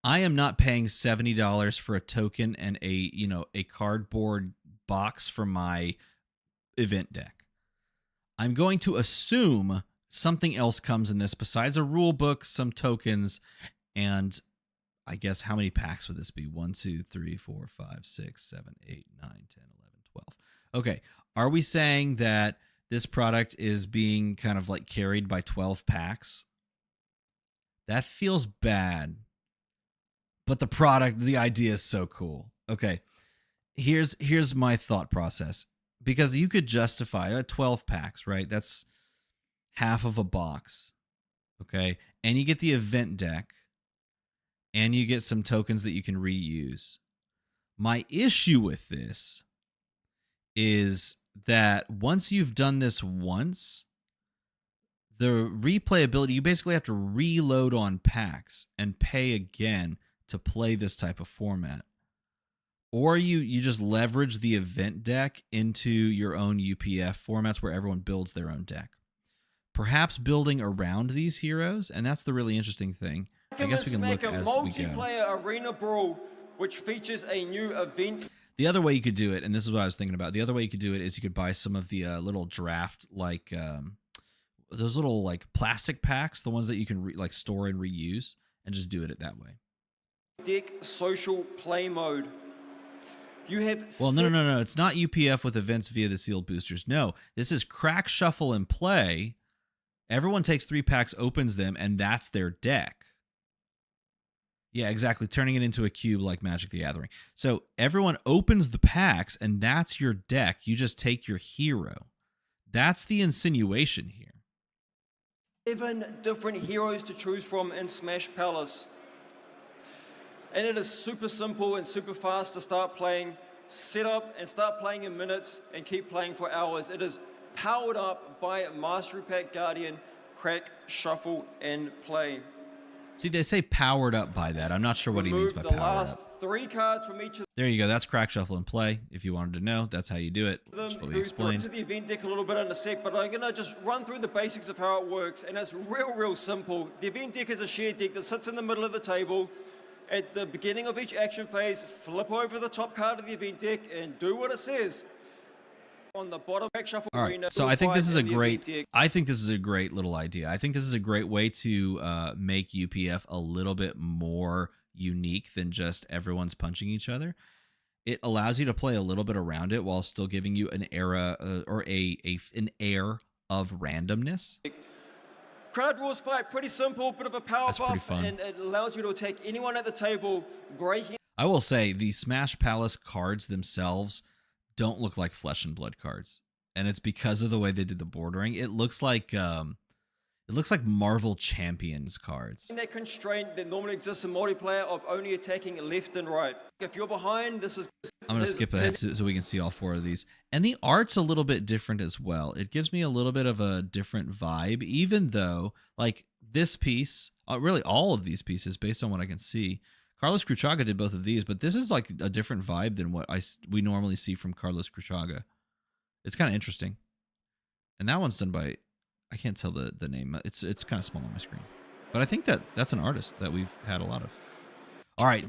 I am not paying $70 for a token and a cardboard box for my event deck. I'm going to assume something else comes in this besides a rule book, some tokens, and I guess how many packs would this be? 1, 2, 3, 4, 5, 6, 7, 8, 9, 10, 11, 12. Okay. Are we saying that this product is being kind of like carried by 12 packs? That feels bad. But the product, the idea is so cool. Okay. Here's my thought process. Because you could justify 12 packs, right? That's half of a box. Okay. And you get the event deck. And you get some tokens that you can reuse. My issue with this is that once you've done this once, the replayability, you basically have to reload on packs and pay again to play this type of format. Or you just leverage the event deck into your own UPF formats where everyone builds their own deck. Perhaps building around these heroes, and that's the really interesting thing. I guess we can look as we go. Multiplayer arena brawl, which features a new event. The other way you could do it, and this is what I was thinking about. The other way you could do it is you could buy some of the little draft, like those little like plastic packs, the ones that you can like store and reuse, and just do it that way. Deck social play mode. You have no. It's not UPF with events via the sealed boosters. No, this is crack, shuffle, and play. Everyone takes 3 packs, opens them, and that's their deck. Yeah, exactly. Turning it into a cube like Magic the Gathering. So everyone opens the packs, and that's your deck. You just take your hero. That's the insinuation here. 7 different heroes to choose from in Smash Palace. And it is super simple and super fast to start playing. Set up and start playing in minutes and keep playing for hours. It is powered up by Mastery Pack Guardian, Crack, Shuffle, and Play. See, they say powered up by that. I'm not sure what he means by powered up. Remove the last 3 cards from each of There you go. That's Crack, Shuffle, and Play. If you wanted to know, that's how you do it. That's what we explained. To the event deck a little bit in a sec, but I'm going to just run through the basics of how it works, and it's real simple. The event deck is a shared deck that sits in the middle of the table. At the beginning of each action phase, flip over the top card of the event deck and do what it says. On the bottom, Crack, Shuffle, all right, arena, so I think this is a great little idea. I think this is a great way to make UPF a little bit more unique than just everyone's punching each other. It allows you to play a little bit around it while still giving you an era or an air of randomness. Crowd rules fight, pretty simple, bit of a power buff, and it allows you to attack anyone at the table, breaking. I will say the Smash Palace cards themselves don't look like Flesh and Blood cards, and it's because of the way they did the bordering. It looks like Marvel Champions cards. That constraint that normally exists in multiplayer of only attacking left and right. If you're behind, this is. I'm gonna skip ahead so we can see all 4 of these, and the art's a little bit different as well. It gives me a little bit of a different vibe, even though like this piece, really all of these pieces, based on what I can see. Carlos Cruchaga did both of these, but this is like a different vibe than what we normally see from Carlos Cruchaga. It's kind of interesting. And that one's done by, I can't tell the name. It's kind of small on my screen. But I think that's an artist that we've had a lot of. All right.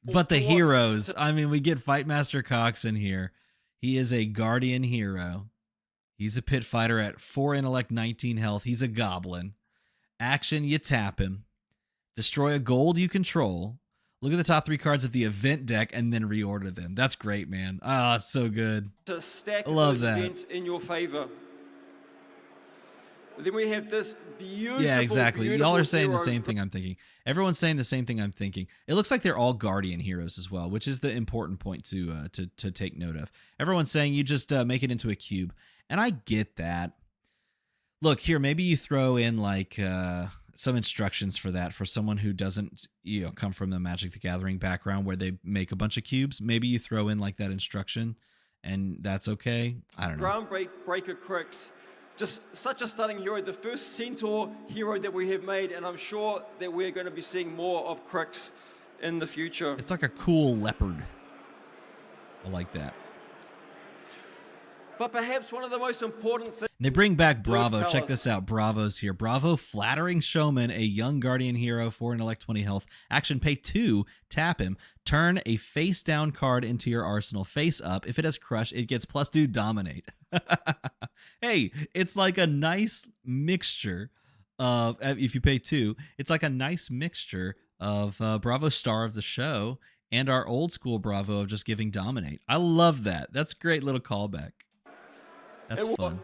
But the heroes, I mean, we get Fightmaster Cox in here. He is a Guardian hero. He's a pit fighter at 4 intellect, 19 health. He's a goblin. Action, you tap him. Destroy a gold you control. Look at the top 3 cards of the event deck and then reorder them. That's great, man. Ah, it's so good. To stack I love those that. events in your favor. Then we have this beautiful. Yeah, exactly. Beautiful Y'all are saying the hero. same thing I'm thinking. Everyone's saying the same thing I'm thinking. It looks like they're all Guardian heroes as well, which is the important point to take note of. Everyone's saying you just make it into a cube, and I get that. Look here, maybe you throw in like some instructions for that for someone who doesn't come from the Magic the Gathering background where they make a bunch of cubes. Maybe you throw in like that instruction, and that's okay. I don't know. Groundbreaker Crix. Just such a stunning hero, the first Centaur hero that we have made, and I'm sure that we're going to be seeing more of Crix in the future. It's like a cool leopard. I like that. But perhaps one of the most important things... They bring back Bravo. Check this out. Bravo's here. Bravo, Flattering Showman, a young Guardian hero, 4 intellect, 20 health. Action, pay 2, tap him. Turn a face-down card into your arsenal. Face up. If it has Crush, it gets +2 Dominate. Hey, it's like a nice mixture of, if you pay 2, it's like a nice mixture of Bravo Star of the Show and our old school Bravo of just giving Dominate. I love that. That's a great little callback. That's fun.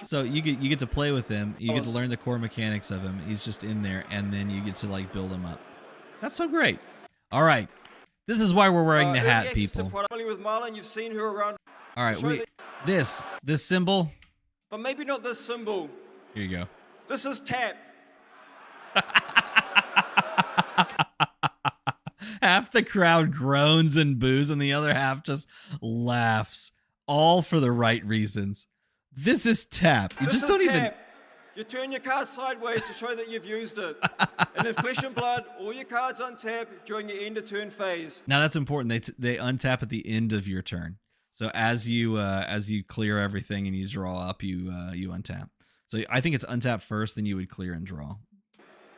So you get to play with him. You get to learn the core mechanics of him. He's just in there, and then you get to like build him up. That's so great. All right, this is why we're wearing the hat, people. With Marlon, you've seen her around. All right, this symbol. But maybe not this symbol. Here you go. This is tap. Half the crowd groans and boos, and the other half just laughs, all for the right reasons. This is tap. You just don't even. You turn your card sideways to show that you've used it. And in Flesh and Blood, all your cards untap during your end of turn phase. Now that's important. They untap at the end of your turn. So as you clear everything and you draw up, you untap. So I think it's untap first, then you would clear and draw.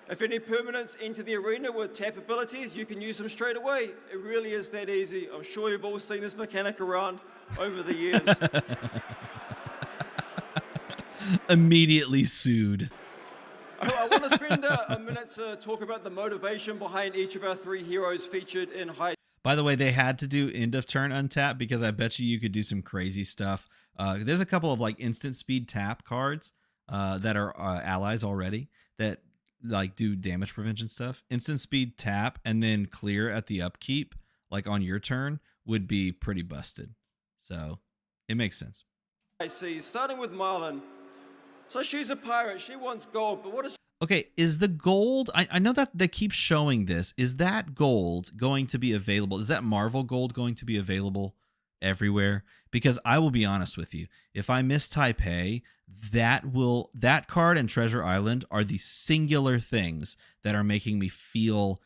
If any permanents enter the arena with tap abilities, you can use them straight away. It really is that easy. I'm sure you've all seen this mechanic around over the years. Immediately sued. I want to spend a minute to talk about the motivation behind each of our 3 heroes featured in High. By the way, they had to do end of turn untap because I bet you could do some crazy stuff. There's a couple of like instant speed tap cards that are allies already that like do damage prevention stuff. Instant speed tap and then clear at the upkeep, like on your turn, would be pretty busted. So it makes sense. I see. Starting with Marlon. So she's a pirate. She wants gold, but what is... Okay, is the gold... I know that they keep showing this. Is that gold going to be available? Is that Marvel gold going to be available everywhere? Because I will be honest with you. If I miss Taipei, that card and Treasure Island are the singular things that are making me feel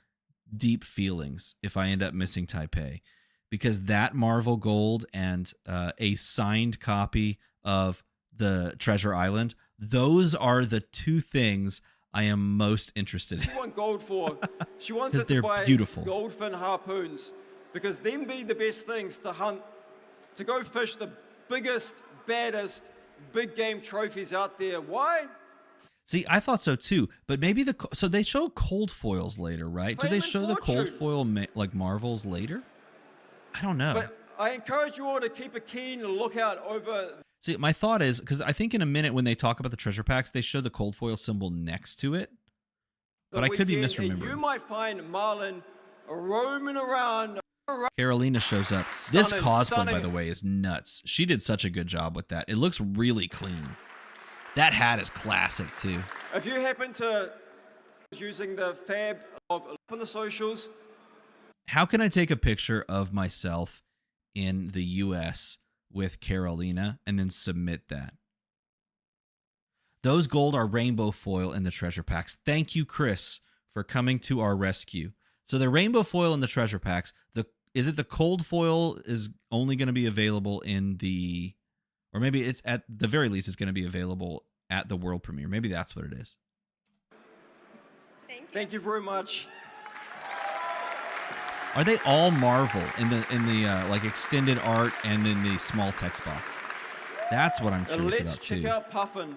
deep feelings if I end up missing Taipei. Because that Marvel gold and a signed copy of the Treasure Island, those are the 2 things I am most interested in. She wants gold for? She wants it to buy goldfin harpoons, because them be the best things to hunt, to go fish the biggest, baddest, big game trophies out there. Why? See, I thought so too, but maybe so they show cold foils later, right? Do they show the cold foil like Marvels later? I don't know. But I encourage you all to keep a keen lookout over... See, my thought is, because I think in a minute when they talk about the treasure packs, they show the cold foil symbol next to it. But I could be misremembering. You might find Marlon roaming around. Carolina shows up. This cosplay, by the way, is nuts. She did such a good job with that. It looks really clean. That hat is classic, too. If you happen to using the fab of on the socials. How can I take a picture of myself in the U.S. with Carolina and then submit that? Those gold are rainbow foil in the treasure packs. Thank you, Chris, for coming to our rescue. So the rainbow foil in the treasure packs, is it the cold foil is only going to be available in the, or maybe it's at the very least it's going to be available at the world premiere. Maybe that's what it is. Thank you very much. Are they all Marvel in the like extended art and in the small text box? That's what I'm curious about too. Let's check out Puffin.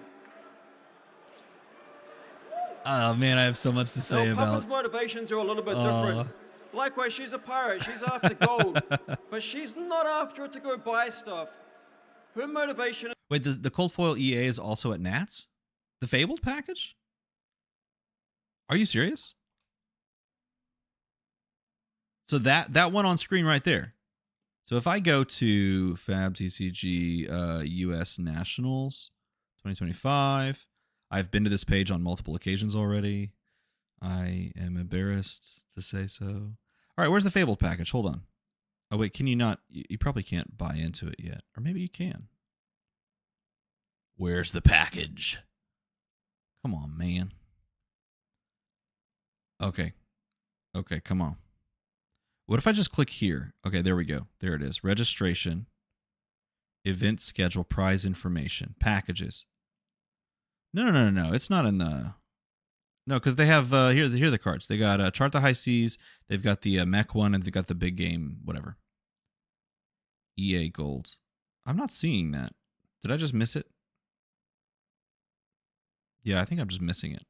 Oh man, I have so much to say about. Puffin's motivations are a little bit different. Likewise, she's a pirate. She's after gold, but she's not after it to go buy stuff. Her motivation. Wait, the cold foil EA is also at Nats? The Fabled package? Are you serious? So that one on screen right there. So if I go to Fab TCG US Nationals 2025, I've been to this page on multiple occasions already. I am embarrassed to say so. All right, where's the Fabled package? Hold on. Oh, wait, can you not? You probably can't buy into it yet. Or maybe you can. Where's the package? Come on, man. Okay. Okay, come on. What if I just click here? Okay, there we go. There it is. Registration, event schedule, prize information, packages. No. It's not in the... No, because they have... here are the cards. They got Chart the High Seas. They've got the mech one, and they've got the big game, whatever. EA Gold. I'm not seeing that. Did I just miss it? Yeah, I think I'm just missing it.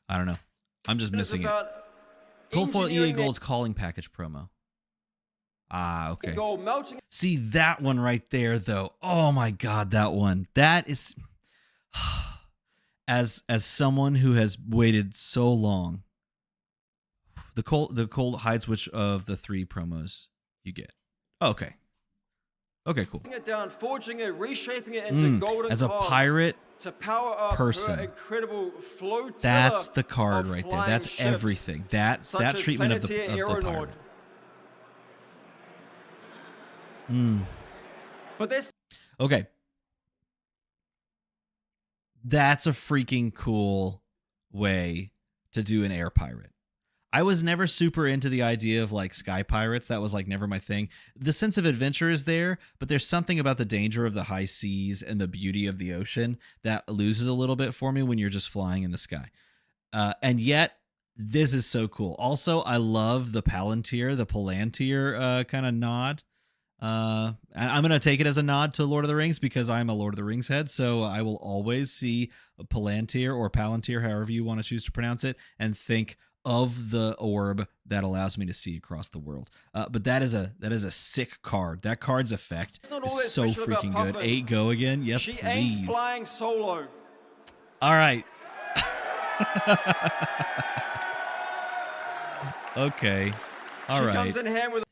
I don't know. I'm just missing it. About Gold Foil EA engineering Gold's calling package promo. Ah, okay. gold melting. See that one right there, though. Oh my God, that one. That is, as someone who has waited so long, the cold hides which of the 3 promos you get. Okay. Okay, cool. It down, forging it, reshaping it into golden as a cogs pirate to power up person, her incredible flotilla. That's the card right there. flying That's ships, everything. That such as treatment of the Planeteer Aeronaut. pirate. But that's Okay. That's a freaking cool way to do an air pirate. I was never super into the idea of like sky pirates. That was like never my thing. The sense of adventure is there, but there's something about the danger of the high seas and the beauty of the ocean that loses a little bit for me when you're just flying in the sky. And yet, this is so cool. Also, I love the Palantir kind of nod. I'm going to take it as a nod to Lord of the Rings because I'm a Lord of the Rings head, so I will always see a Palantir or Palantir, however you want to choose to pronounce it, and think of the orb that allows me to see across the world. But that is a sick card. That card's effect is so freaking good. 8 go again. Yes, she please. ain't flying solo. All right. Okay. All right. She comes in hand with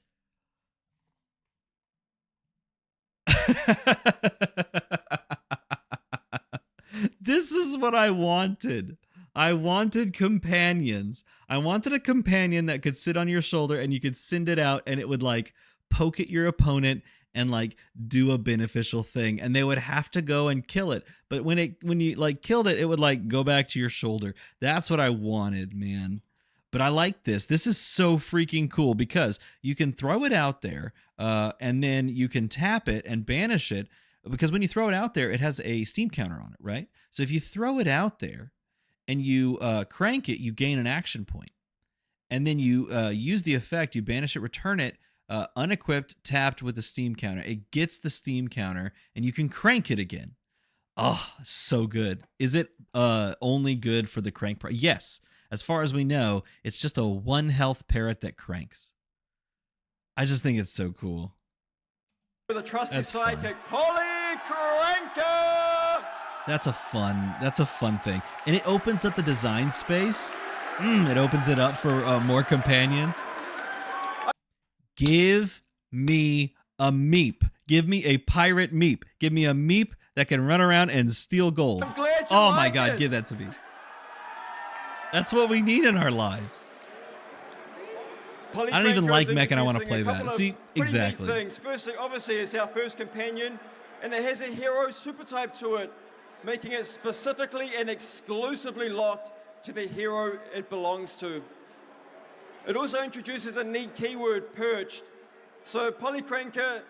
This is what I wanted. I wanted companions. I wanted a companion that could sit on your shoulder and you could send it out and it would like poke at your opponent and like do a beneficial thing, and they would have to go and kill it. But when you like killed it, it would like go back to your shoulder. That's what I wanted, man. But I like this. This is so freaking cool because you can throw it out there and then you can tap it and banish it, because when you throw it out there, it has a steam counter on it, right? So if you throw it out there and you crank it, you gain an action point. And then you use the effect, you banish it, return it, unequipped, tapped with the steam counter. It gets the steam counter and you can crank it again. Oh, so good. Is it only good for the crank part? Yes. As far as we know, it's just a 1 health parrot that cranks. I just think it's so cool. a trusty That's psychic, Polly Cranker! That's a fun thing. And it opens up the design space. It opens it up for more companions. Give me a meep. Give me a pirate meep. Give me a meep that can run around and steal gold. I'm glad you Oh my like God, it. give that to me. That's what we need in our lives. Polly I don't even Cranker like is mech and I wanna introducing play a couple that. of See, pretty exactly. neat things. Firstly, obviously, it's our first companion, and it has a hero super type to it, making it specifically and exclusively locked to the hero it belongs to. It also introduces a neat keyword, perched. So Polly Cranker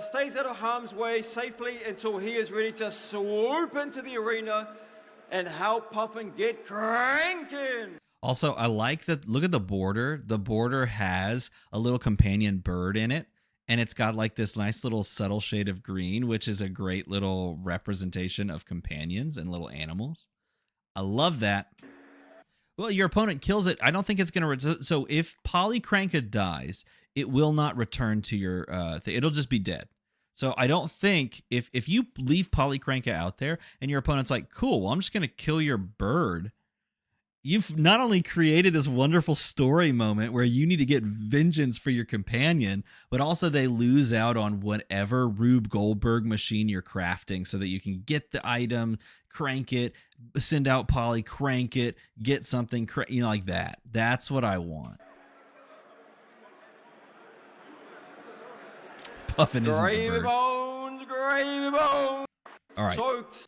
stays out of harm's way safely until he is ready to swoop into the arena and help Puffin get cranking. Also, I like that. Look at the border. The border has a little companion bird in it, and it's got like this nice little subtle shade of green, which is a great little representation of companions and little animals. I love that. Well, your opponent kills it. I don't think it's going to... So if Polycranka dies, it will not return to your thing. It'll just be dead. So I don't think... If you leave Polycranka out there and your opponent's like, cool, well, I'm just going to kill your bird... You've not only created this wonderful story moment where you need to get vengeance for your companion, but also they lose out on whatever Rube Goldberg machine you're crafting so that you can get the item, crank it, send out Polly, crank it, get something, like that. That's what I want. Puffin isn't the bird. Gravy bones. All right. Soaked,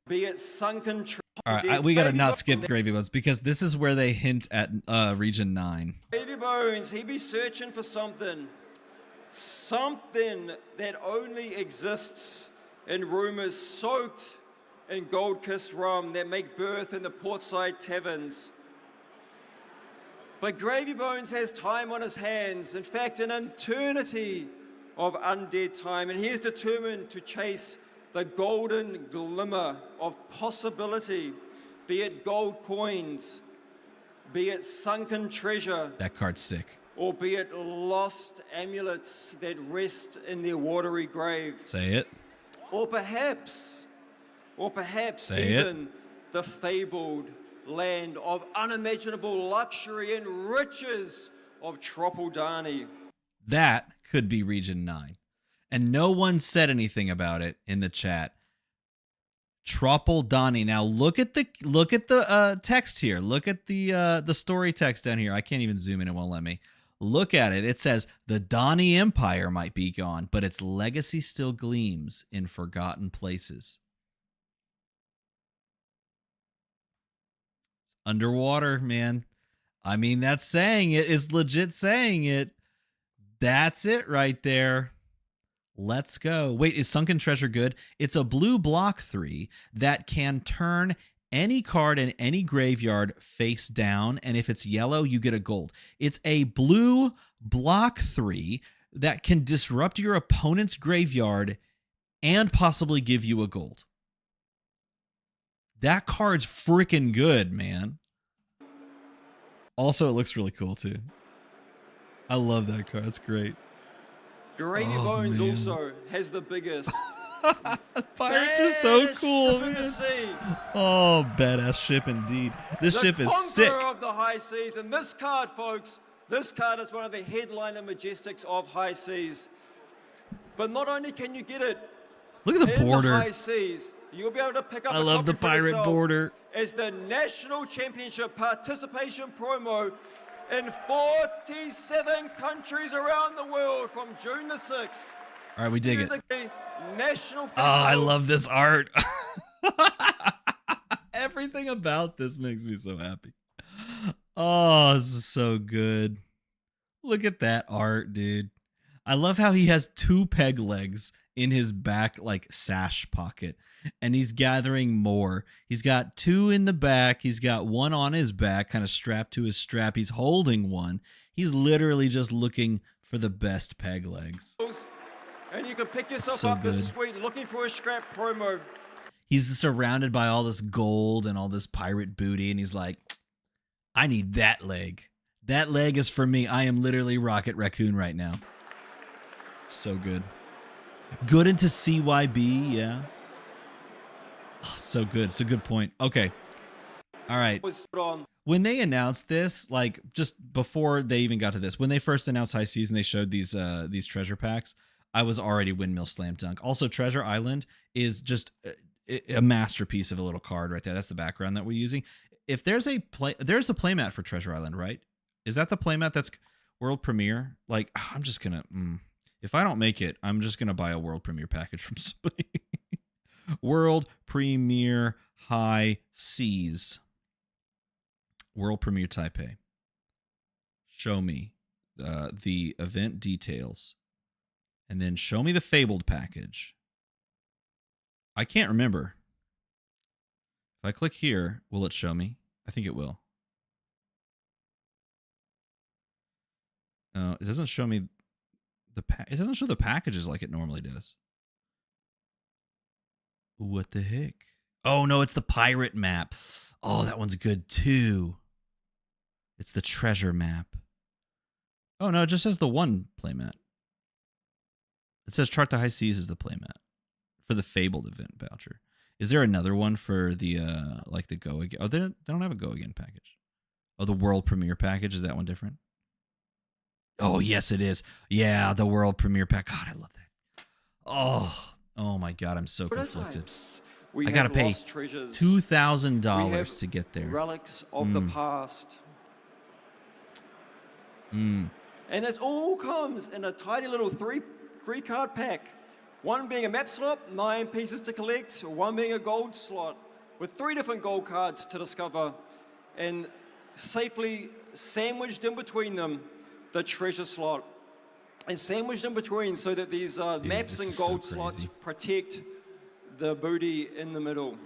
be it sunken. All right, we got to not skip Gravy Bones because this is where they hint at Region 9. Gravy Bones, he be searching for something. Something that only exists in rumors soaked in gold-kissed rum that make birth in the portside taverns. But Gravy Bones has time on his hands, in fact, an eternity of undead time, and he is determined to chase the golden glimmer of possibility, be it gold coins, be it sunken treasure, That card's sick. or be it lost amulets that rest in their watery grave. Say it. Or perhaps Say it. even the fabled land of unimaginable luxury and riches of Tropaldani. That could be Region 9. And no one said anything about it in the chat. Tropaldani. Now look at the text here. Look at the story text down here. I can't even zoom in. It won't let me. Look at it. It says the Donny Empire might be gone, but its legacy still gleams in forgotten places. It's underwater, man. I mean, that's saying it. It's legit saying it. That's it right there. Let's go. Wait, is Sunken Treasure good? It's a blue block 3 that can turn any card in any graveyard face down, and if it's yellow, you get a gold. It's a blue block 3 that can disrupt your opponent's graveyard and possibly give you a gold. That card's freaking good, man. Also, it looks really cool, too. I love that card. It's great. Gravy Bones man. also has the biggest. Pirates are so baddest cool, ship in the man. sea. Oh, badass ship indeed. This ship is sick. The conqueror of the high seas. And this card, folks, this card is one of the headliner majestics of high seas. But not only can you get it Look at the in border. the high seas, you'll be able to pick up I a love the copy for pirate yourself border. as the National Championship participation promo in 47 countries around the world from June the 6th. All right, we dig to it. the National Oh, Festival. I love this art. Everything about this makes me so happy. Oh, this is so good. Look at that art, dude. I love how he has 2 peg legs in his back, like sash pocket, and he's gathering more. He's got 2 in the back. He's got 1 on his back, kind of strapped to his strap. He's holding 1. He's literally just looking for the best peg legs. And you can pick yourself So up this good. sweet looking for a scrap promo. He's surrounded by all this gold and all this pirate booty, and he's like, I need that leg. That leg is for me. I am literally Rocket Raccoon right now. So good. Good into CYB, yeah. Oh, so good. It's a good point. Okay. All right. Was put on. When they announced this, like just before they even got to this, when they first announced High Seas and they showed these treasure packs, I was already Windmill Slam Dunk. Also, Treasure Island is just a masterpiece of a little card right there. That's the background that we're using. If there's a playmat for Treasure Island, right? Is that the playmat that's world premiere? Like, I'm just gonna if I don't make it, I'm just gonna buy a world premiere package from somebody. World Premiere High Seas. World Premiere Taipei. Show me the event details. And then show me the Fabled package. I can't remember. If I click here, will it show me? I think it will. No, it doesn't show me it doesn't show the packages like it normally does. What the heck? Oh no, it's the pirate map. Oh, that one's good too. It's the treasure map. Oh no, it just says the one playmat. It says Chart the High Seas is the playmat for the Fabled event voucher. Is there another one for the like the Go Again? Oh, they don't have a Go Again package. Oh, the World Premiere package, is that one different? Oh, yes, it is. Yeah, the World Premiere pack. God, I love that. Oh my God, I'm so conflicted. I gotta pay $2,000 to get there. Relics of the past. And this all comes in a tiny little three card pack. One being a map slot, 9 pieces to collect, one being a gold slot, with 3 different gold cards to discover, and safely sandwiched in between them, the treasure slot. And sandwiched in between so that these maps and gold slots protect the booty in the middle.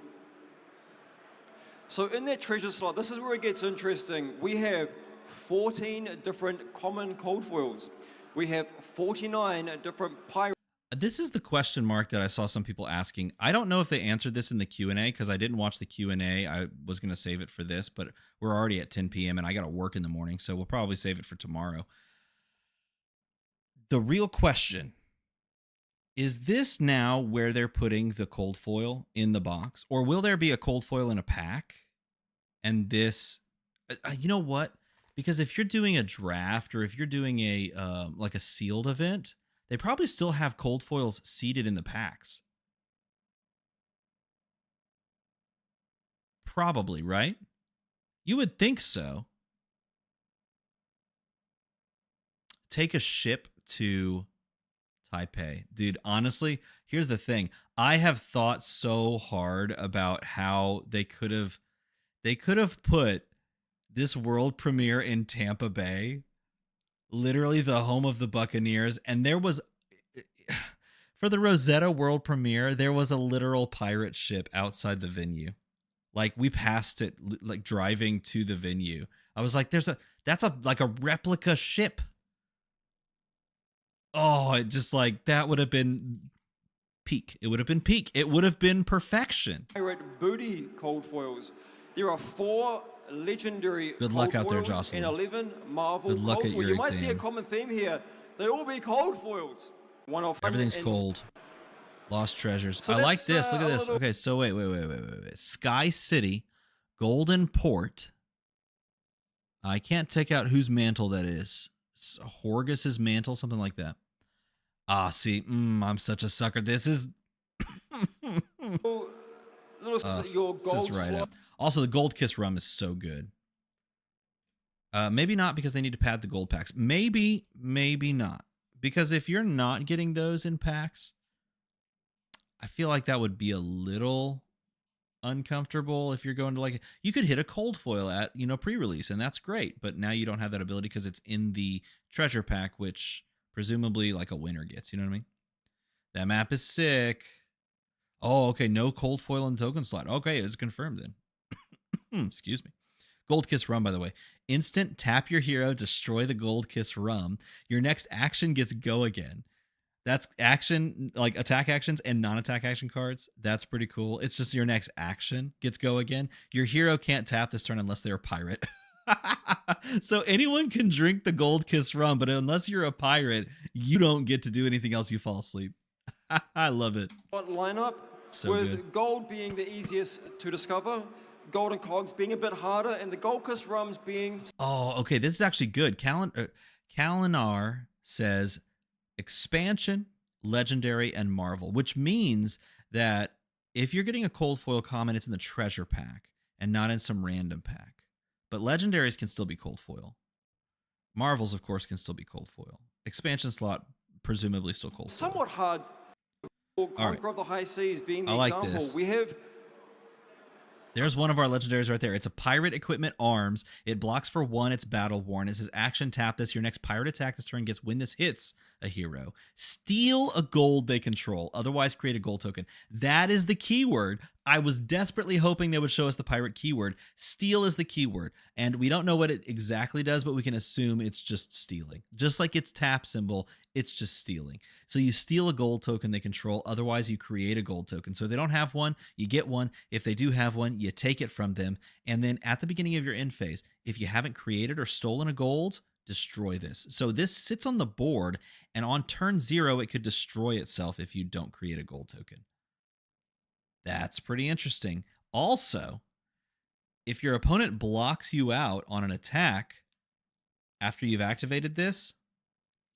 So in that treasure slot, this is where it gets interesting. We have 14 different common cold foils. We have 49 different pirate. This is the question mark that I saw some people asking. I don't know if they answered this in the Q&A because I didn't watch the Q&A. I was going to save it for this, but we're already at 10 p.m. and I got to work in the morning, so we'll probably save it for tomorrow. The real question, is this now where they're putting the cold foil in the box? Or will there be a cold foil in a pack? And this, you know what? Because if you're doing a draft or if you're doing a like a sealed event, they probably still have cold foils seeded in the packs. Probably, right? You would think so. Take a ship to Taipei. Dude, honestly, here's the thing. I have thought so hard about how they could have put this world premiere in Tampa Bay, literally the home of the Buccaneers, and there was for the Rosetta world premiere, there was a literal pirate ship outside the venue. Like we passed it like driving to the venue. I was like that's like a replica ship. Oh, it just like that would have been peak. It would have been peak. It would have been perfection. Pirate booty cold foils. There are 4 legendary Good luck cold out there, foils Jocelyn. and 11 Marvel Good luck cold at foils. your You might see a exam. common theme here. They all be cold foils. One off. Everything's cold. Lost treasures. So I like this, this. Look at this. Okay, so wait. Sky City, Golden Port. I can't take out whose mantle that is. It's Horgus's mantle, something like that. Ah, see, I'm such a sucker. This is your this gold is right slot. up. Also, the Gold Kiss rum is so good. Maybe not because they need to pad the gold packs. Maybe not. Because if you're not getting those in packs, I feel like that would be a little uncomfortable if you're going to like you could hit a cold foil at pre-release and that's great, but now you don't have that ability because it's in the treasure pack, which presumably like a winner gets. You know what I mean? That map is sick. Oh, okay, no cold foil in token slot. Okay, it's confirmed then. Excuse me. Gold Kiss Rum, by the way. Instant tap your hero, destroy the Gold Kiss Rum. Your next action gets go again. That's action, like attack actions and non-attack action cards. That's pretty cool. It's just your next action gets go again. Your hero can't tap this turn unless they're a pirate. So anyone can drink the Gold Kiss Rum, but unless you're a pirate, you don't get to do anything else. You fall asleep. I love it. Lineup So with good. gold being the easiest to discover, golden cogs being a bit harder, and the Gold Kiss Rums being. Oh, okay. This is actually good. Kalinar says expansion, legendary, and Marvel, which means that if you're getting a cold foil common, it's in the treasure pack and not in some random pack. But legendaries can still be cold foil. Marvels, of course, can still be cold foil. Expansion slot, presumably still cold foil. Somewhat hard. Conqueror of the High Seas being the I like example. this. We have. There's one of our legendaries right there. It's a pirate equipment arms. It blocks for 1. It's battle worn. It says action tap this. Your next pirate attack this turn gets when this hits a hero. Steal a gold they control. Otherwise create a gold token. That is the keyword. I was desperately hoping they would show us the pirate keyword. Steal is the keyword. And we don't know what it exactly does, but we can assume it's just stealing. Just like its tap symbol, it's just stealing. So you steal a gold token they control. Otherwise, you create a gold token. So if they don't have one, you get one. If they do have one, you take it from them. And then at the beginning of your end phase, if you haven't created or stolen a gold, destroy this. So this sits on the board, and on turn 0, it could destroy itself if you don't create a gold token. That's pretty interesting. Also, if your opponent blocks you out on an attack after you've activated this,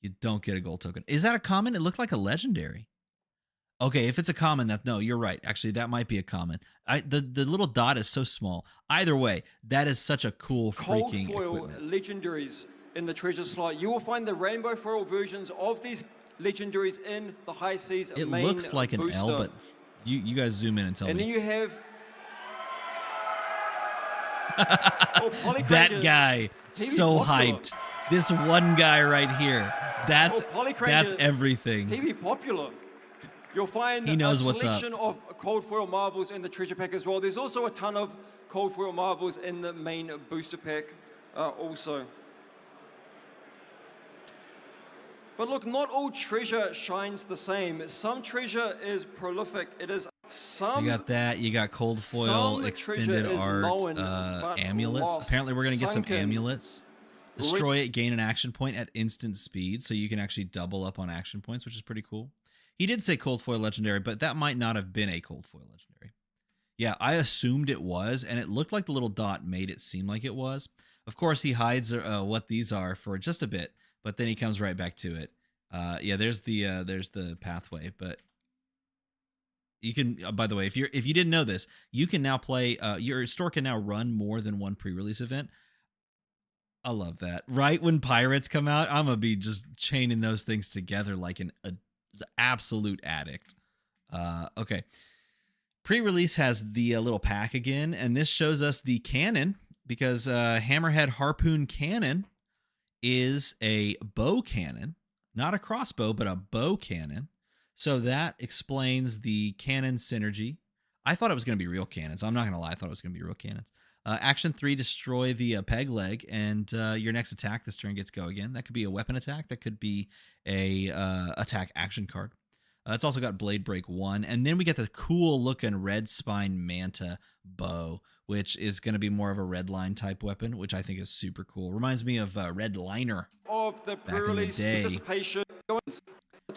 you don't get a gold token. Is that a common? It looked like a legendary. Okay, if it's a common, no, you're right. Actually, that might be a common. The little dot is so small. Either way, that is such a cool freaking Cold foil equipment. legendaries in the treasure slot. You will find the rainbow foil versions of these legendaries in the High Seas It main looks like an booster. L, but you guys zoom in and tell And me. then you have That guy, so hyped. This one guy right here. That's everything. He be popular. You'll find He knows a what's up. selection of cold foil marvels in the treasure pack as well. There's also a ton of cold foil marvels in the main booster pack also. But look, not all treasure shines the same. Some treasure is prolific. It is some. You got that. You got cold foil some extended treasure is art known, but amulets. lost, Apparently, we're gonna get some sunken. amulets. Destroy it, gain an action point at instant speed, so you can actually double up on action points, which is pretty cool. He did say cold foil legendary, but that might not have been a cold foil legendary. Yeah, I assumed it was, and it looked like the little dot made it seem like it was. Of course, he hides what these are for just a bit, but then he comes right back to it. Yeah, there's the pathway, but you can. By the way, if you didn't know this, you can now play. Your store can now run more than one pre-release event. I love that. Right when pirates come out, I'm gonna be just chaining those things together like the absolute addict. Okay. Pre-release has the little pack again, and this shows us the cannon because Hammerhead Harpoon Cannon is a bow cannon, not a crossbow, but a bow cannon. So that explains the cannon synergy. I thought it was going to be real cannons. I'm not going to lie. I thought it was going to be real cannons. Action 3, destroy the peg leg, and your next attack this turn gets go again. That could be a weapon attack. That could be a attack action card. It's also got Blade Break 1. And then we get the cool-looking Red Spine Manta bow, which is going to be more of a red line type weapon, which I think is super cool. Reminds me of Red Liner. Of the pre-release participation.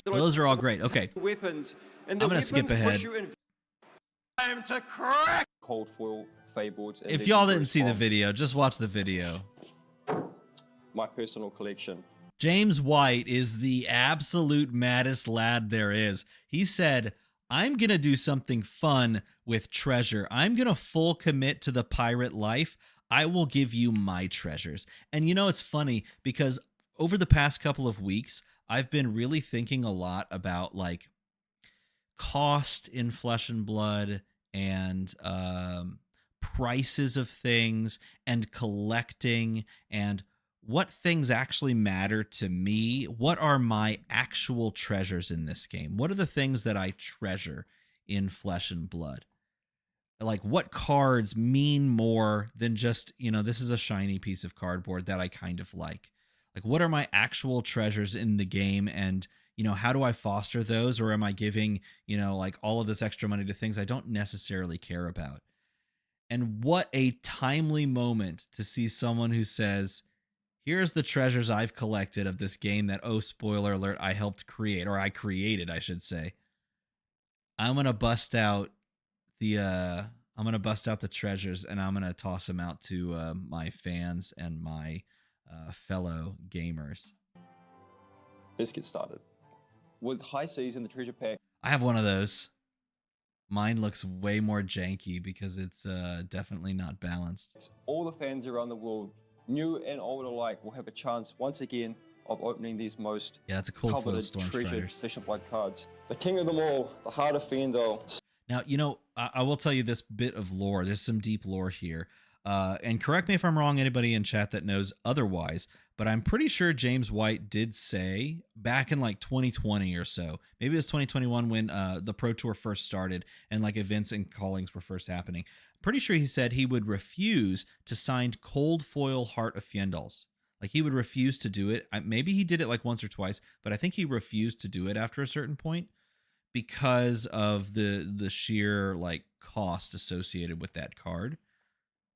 Those are all great. Okay. Weapons. And I'm going to skip ahead. Time to crack! Cold foil, Feyboards. If y'all didn't see the video, just watch the video. My personal collection. James White is the absolute maddest lad there is. He said, I'm going to do something fun with treasure. I'm going to full commit to the pirate life. I will give you my treasures. And you know, it's funny because over the past couple of weeks, I've been really thinking a lot about like cost in Flesh and Blood and prices of things and collecting and what things actually matter to me. What are my actual treasures in this game? What are the things that I treasure in Flesh and Blood? Like what cards mean more than just, you know, this is a shiny piece of cardboard that I kind of like. Like what are my actual treasures in the game, and, you know, how do I foster those, or am I giving, you know, like all of this extra money to things I don't necessarily care about? And what a timely moment to see someone who says, here's the treasures I've collected of this game that, oh, spoiler alert, I helped create, or I created, I should say. I'm going to bust out the treasures, and I'm going to toss them out to my fans and my fellow gamers. Let's get started. With High Seas in the treasure pack. I have one of those. Mine looks way more janky because it's definitely not balanced. All the fans around the world, new and old alike, will have a chance once again of opening these most it's a cool foil Storm treasured Striders. Flesh and Blood cards. The king of them all, the heart of Fendel. Now, you know, I will tell you this bit of lore. There's some deep lore here. And correct me if I'm wrong, anybody in chat that knows otherwise, but I'm pretty sure James White did say back in like 2020 or so, maybe it was 2021 when the Pro Tour first started and like events and callings were first happening. Pretty sure he said he would refuse to sign cold foil Heart of Fyendals. Like he would refuse to do it. Maybe he did it like once or twice, but I think he refused to do it after a certain point because of the sheer like cost associated with that card.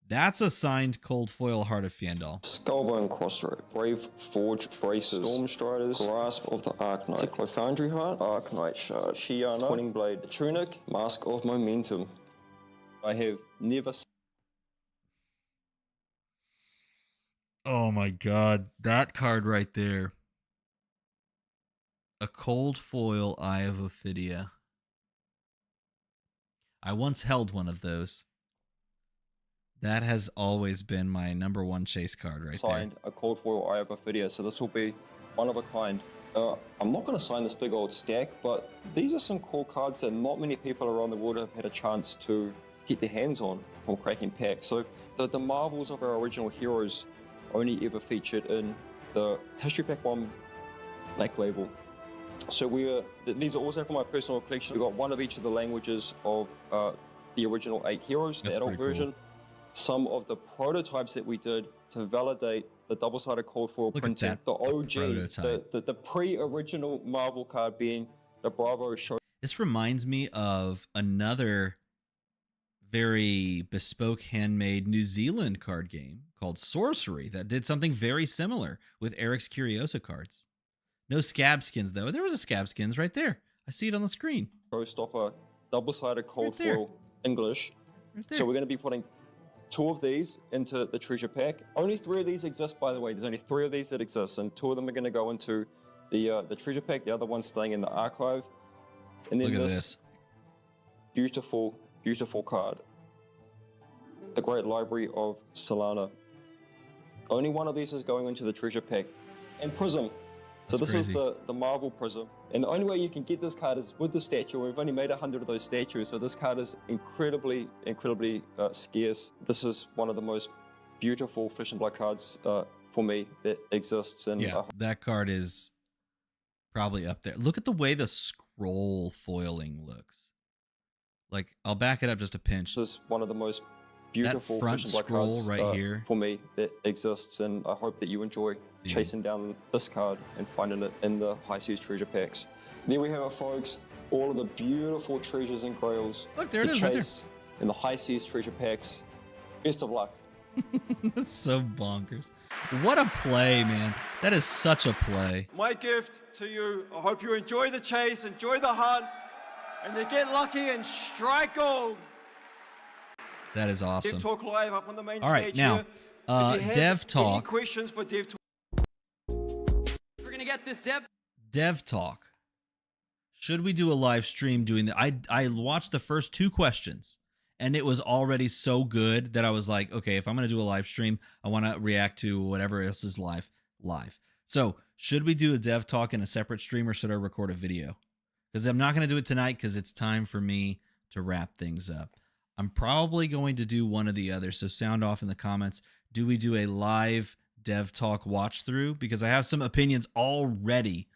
That's a signed cold foil Heart of Fyendal. Skullbone Crossroad, Brave Forge Braces, Storm Striders, Grasp of the Arknight, Tickler Foundry Heart, Arknight Shard, Shiana, Twinning Blade, Tunic, Mask of Momentum. I have never seen. Oh my god, that card right there. A cold foil Eye of Ophidia. I once held one of those. That has always been my number one chase card right signed there. A cold foil Eye of Ophidia, so this will be one of a kind. I'm not going to sign this big old stack, but these are some cool cards that not many people around the world have had a chance to get their hands on from cracking packs. So the marvels of our original heroes only ever featured in the History Pack 1 Black Label. So these are also from my personal collection. We've got one of each of the languages of the original 8 heroes, the That's adult pretty version. cool. some of the prototypes that we did to validate the double-sided cold foil Look at printing, that the OG, prototype. the pre-original Marvel card being the Bravo Show. This reminds me of another very bespoke handmade New Zealand card game called Sorcery that did something very similar with Eric's Curiosa cards. No scab skins though. There was a scab skins right there. I see it on the screen. Showstopper double-sided cold Right there. foil English. Right there. So we're going to be putting 2 of these into the treasure pack. Only 3 of these exist, by the way. There's only 3 of these that exist, and 2 of them are going to go into the treasure pack. The other one's staying in the archive. And then Look at this this. beautiful, beautiful card. The Great Library of Solana. Only 1 of these is going into the treasure pack. And Prism. So That's this is crazy. the Marvel Prism. And the only way you can get this card is with the statue. We've only made 100 of those statues, so this card is incredibly, incredibly scarce. This is one of the most beautiful Flesh and Blood cards for me that exists. And Yeah, that card is probably up there. Look at the way the scroll foiling looks. Like, I'll back it up just a pinch. this is one of the most beautiful front Flesh and Blood scroll cards right here. for me that exists. And I hope that you enjoy chasing down this card and finding it in the High Seas treasure packs. There we have it, folks. All of the beautiful treasures and grails Look, there to it is right there. chase in the High Seas treasure packs. Best of luck. That's so bonkers. What a play, man. That is such a play. My gift to you, I hope you enjoy the chase, enjoy the hunt, and you get lucky and strike gold. That is awesome. Dev Talk Live up on the main All right, stage now, here. If you have Dev any Talk. questions for Dev Talk? We're gonna get this Dev Talk. Should we do a live stream doing that? I watched the first 2 questions, and it was already so good that I was like, okay, if I'm going to do a live stream, I want to react to whatever else is live. So should we do a Dev Talk in a separate stream, or should I record a video? Because I'm not going to do it tonight because it's time for me to wrap things up. I'm probably going to do one or the other, so sound off in the comments. Do we do a live Dev Talk watch through? Because I have some opinions already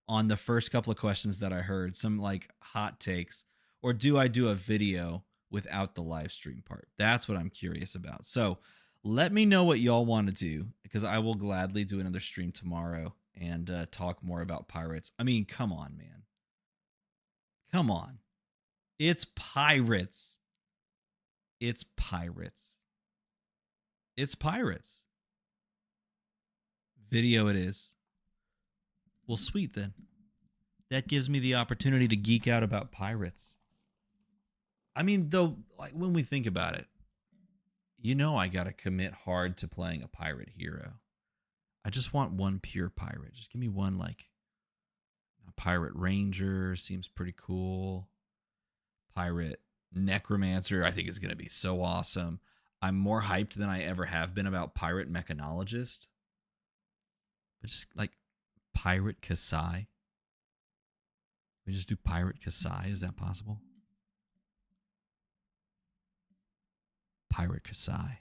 on the first couple of questions that I heard, some like hot takes. Or do I do a video without the live stream part? That's what I'm curious about. So let me know what y'all want to do, because I will gladly do another stream tomorrow and talk more about pirates. I mean, come on, man. Come on. It's pirates. It's pirates. It's pirates. Video it is. Well, sweet then. That gives me the opportunity to geek out about pirates. I mean, though, like when we think about it, you know I got to commit hard to playing a pirate hero. I just want one pure pirate. Just give me one, like, a pirate ranger seems pretty cool. Pirate necromancer, I think, is going to be so awesome. I'm more hyped than I ever have been about pirate mechanologist. But just like pirate Kasai. We just do pirate Kasai. Is that possible? Pirate Kasai.